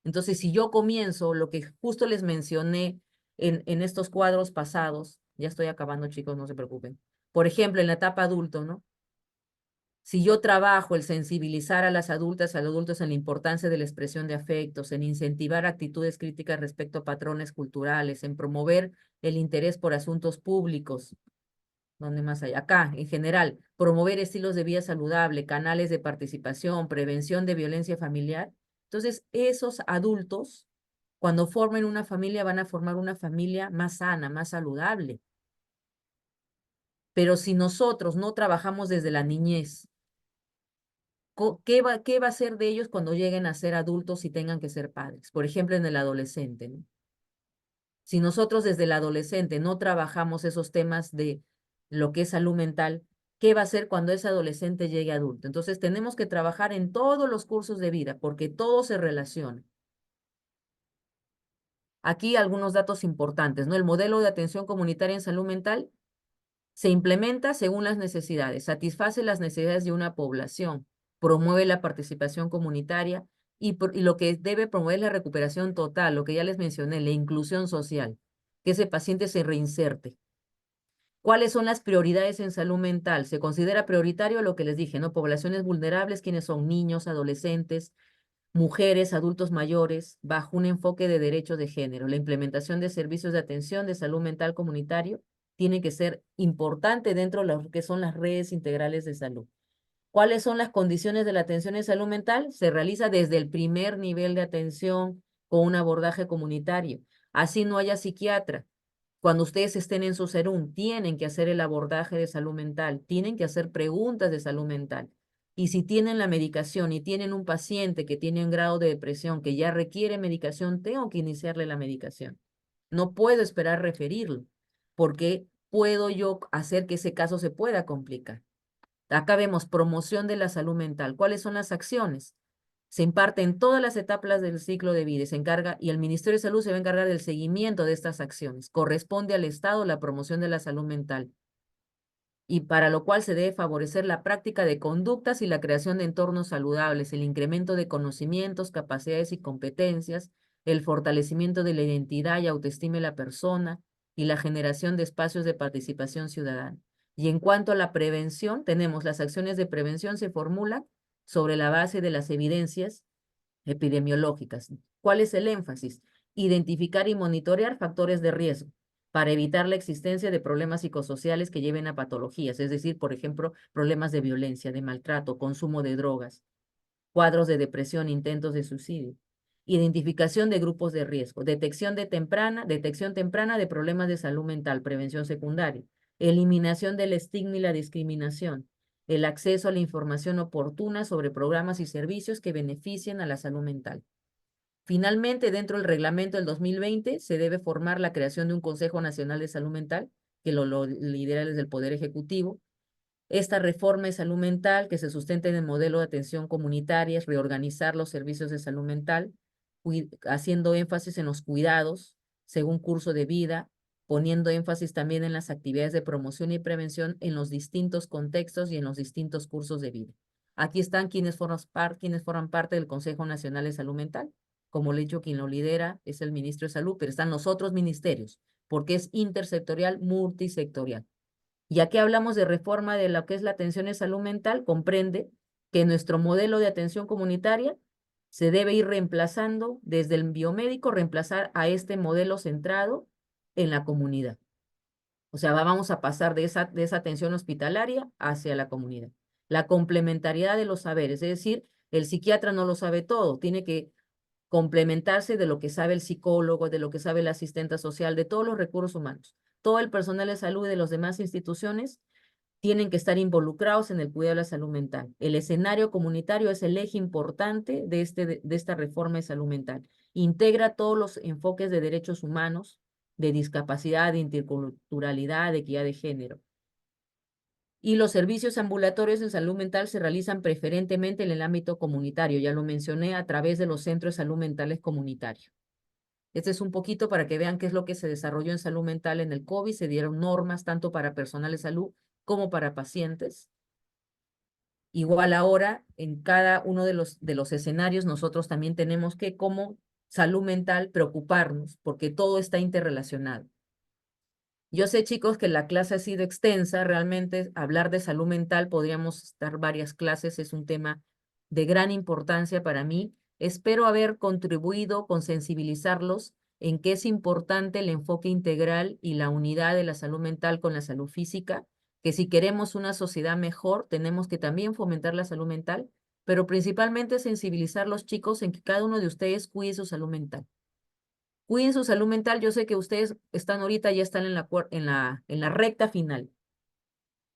Entonces, si yo comienzo lo que justo les mencioné en estos cuadros pasados, ya estoy acabando, chicos, no se preocupen. Por ejemplo, en la etapa adulto, ¿no? Si yo trabajo el sensibilizar a las adultas, a los adultos en la importancia de la expresión de afectos, en incentivar actitudes críticas respecto a patrones culturales, en promover el interés por asuntos públicos, ¿dónde más hay? Acá, en general, promover estilos de vida saludable, canales de participación, prevención de violencia familiar. Entonces, esos adultos, cuando formen una familia, van a formar una familia más sana, más saludable. Pero si nosotros no trabajamos desde la niñez, ¿qué va a ser de ellos cuando lleguen a ser adultos y tengan que ser padres? Por ejemplo, en el adolescente, ¿no? Si nosotros desde el adolescente no trabajamos esos temas de lo que es salud mental, ¿qué va a hacer cuando ese adolescente llegue adulto? Entonces tenemos que trabajar en todos los cursos de vida porque todo se relaciona. Aquí algunos datos importantes, ¿no? El modelo de atención comunitaria en salud mental se implementa según las necesidades, satisface las necesidades de una población, promueve la participación comunitaria y lo que debe promover es la recuperación total, lo que ya les mencioné, la inclusión social, que ese paciente se reinserte. ¿Cuáles son las prioridades en salud mental? Se considera prioritario lo que les dije, ¿no? Poblaciones vulnerables, quienes son niños, adolescentes, mujeres, adultos mayores, bajo un enfoque de derechos de género. La implementación de servicios de atención de salud mental comunitario tiene que ser importante dentro de lo que son las redes integrales de salud. ¿Cuáles son las condiciones de la atención en salud mental? Se realiza desde el primer nivel de atención con un abordaje comunitario. Así no haya psiquiatra. Cuando ustedes estén en su serum, tienen que hacer el abordaje de salud mental, tienen que hacer preguntas de salud mental. Y si tienen la medicación y tienen un paciente que tiene un grado de depresión que ya requiere medicación, tengo que iniciarle la medicación. No puedo esperar referirlo, porque puedo yo hacer que ese caso se pueda complicar. Acá vemos promoción de la salud mental. ¿Cuáles son las acciones? Se imparte en todas las etapas del ciclo de vida y se encarga, y el Ministerio de Salud se va a encargar del seguimiento de estas acciones. Corresponde al Estado la promoción de la salud mental, y para lo cual se debe favorecer la práctica de conductas y la creación de entornos saludables, el incremento de conocimientos, capacidades y competencias, el fortalecimiento de la identidad y autoestima de la persona y la generación de espacios de participación ciudadana. Y en cuanto a la prevención, tenemos las acciones de prevención se formulan sobre la base de las evidencias epidemiológicas. ¿Cuál es el énfasis? Identificar y monitorear factores de riesgo para evitar la existencia de problemas psicosociales que lleven a patologías, es decir, por ejemplo, problemas de violencia, de maltrato, consumo de drogas, cuadros de depresión, intentos de suicidio. Identificación de grupos de riesgo, detección temprana de problemas de salud mental, prevención secundaria, eliminación del estigma y la discriminación, el acceso a la información oportuna sobre programas y servicios que beneficien a la salud mental. Finalmente, dentro del reglamento del 2020, se debe formar la creación de un Consejo Nacional de Salud Mental, que lo lidera desde el Poder Ejecutivo. Esta reforma de salud mental, que se sustenta en el modelo de atención comunitaria, es reorganizar los servicios de salud mental, haciendo énfasis en los cuidados, según curso de vida, poniendo énfasis también en las actividades de promoción y prevención en los distintos contextos y en los distintos cursos de vida. Aquí están quienes forman parte del Consejo Nacional de Salud Mental. Como le he dicho, quien lo lidera es el ministro de Salud, pero están los otros ministerios, porque es intersectorial, multisectorial. Ya que hablamos de reforma de lo que es la atención en salud mental, comprende que nuestro modelo de atención comunitaria se debe ir reemplazando desde el biomédico, reemplazar a este modelo centrado en la comunidad. O sea, vamos a pasar de esa atención hospitalaria hacia la comunidad. La complementariedad de los saberes, es decir, el psiquiatra no lo sabe todo, tiene que complementarse de lo que sabe el psicólogo, de lo que sabe el asistente social, de todos los recursos humanos. Todo el personal de salud de las demás instituciones tienen que estar involucrados en el cuidado de la salud mental. El escenario comunitario es el eje importante de esta reforma de salud mental. Integra todos los enfoques de derechos humanos, de discapacidad, de interculturalidad, de equidad de género. Y los servicios ambulatorios en salud mental se realizan preferentemente en el ámbito comunitario, ya lo mencioné, a través de los centros de salud mentales comunitarios. Este es un poquito para que vean qué es lo que se desarrolló en salud mental en el COVID. Se dieron normas tanto para personal de salud como para pacientes. Igual ahora, en cada uno de los escenarios, nosotros también tenemos que, como salud mental, preocuparnos, porque todo está interrelacionado. Yo sé, chicos, que la clase ha sido extensa, realmente hablar de salud mental, podríamos estar varias clases, es un tema de gran importancia para mí. Espero haber contribuido con sensibilizarlos en que es importante el enfoque integral y la unidad de la salud mental con la salud física, que si queremos una sociedad mejor, tenemos que también fomentar la salud mental, pero principalmente sensibilizar a los chicos en que cada uno de ustedes cuide su salud mental. Cuiden su salud mental. Yo sé que ustedes están ahorita, ya están en la recta final.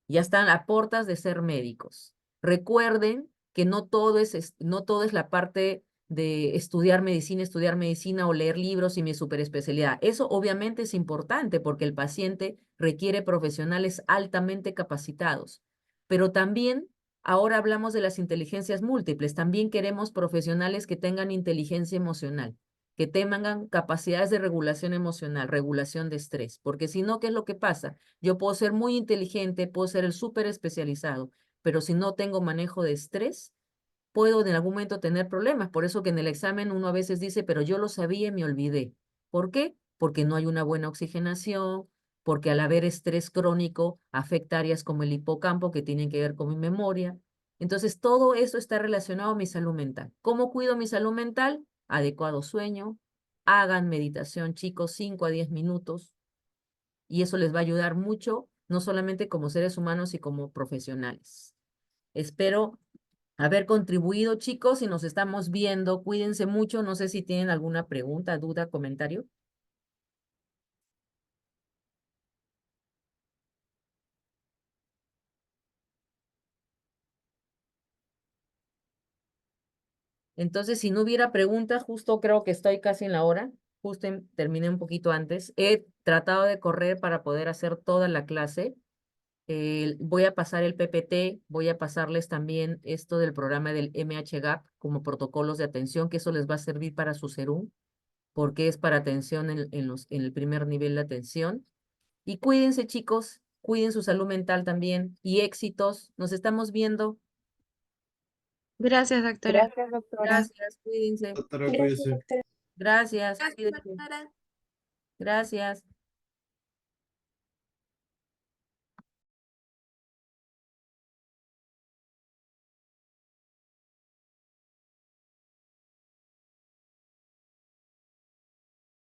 Ya están a puertas de ser médicos. Recuerden que no todo es la parte de estudiar medicina o leer libros y mi superespecialidad. Eso obviamente es importante porque el paciente requiere profesionales altamente capacitados. Pero también, ahora hablamos de las inteligencias múltiples, también queremos profesionales que tengan inteligencia emocional, que tengan capacidades de regulación emocional, regulación de estrés, porque si no, ¿qué es lo que pasa? Yo puedo ser muy inteligente, puedo ser el súper especializado, pero si no tengo manejo de estrés, puedo en algún momento tener problemas. Por eso que en el examen uno a veces dice, pero yo lo sabía y me olvidé. ¿Por qué? Porque no hay una buena oxigenación, porque al haber estrés crónico afecta áreas como el hipocampo que tienen que ver con mi memoria. Entonces, todo eso está relacionado a mi salud mental. ¿Cómo cuido mi salud mental? Adecuado sueño, hagan meditación, chicos, 5 a 10 minutos, y eso les va a ayudar mucho, no solamente como seres humanos y como profesionales. Espero haber contribuido, chicos, y nos estamos viendo. Cuídense mucho. No sé si tienen alguna pregunta, duda, comentario. Entonces, si no hubiera preguntas, justo creo que estoy casi en la hora. Justo terminé un poquito antes. He tratado de correr para poder hacer toda la clase. Voy a pasar el PPT, voy a pasarles también esto del programa del MHGAP como protocolos de atención, que eso les va a servir para su SERUM, porque es para atención en el primer nivel de atención. Y cuídense, chicos, cuiden su salud mental también y éxitos. Nos estamos viendo. Gracias, doctora. Gracias, doctora. Gracias, cuídense. Doctora, cuídese. Gracias, cuídense. Gracias.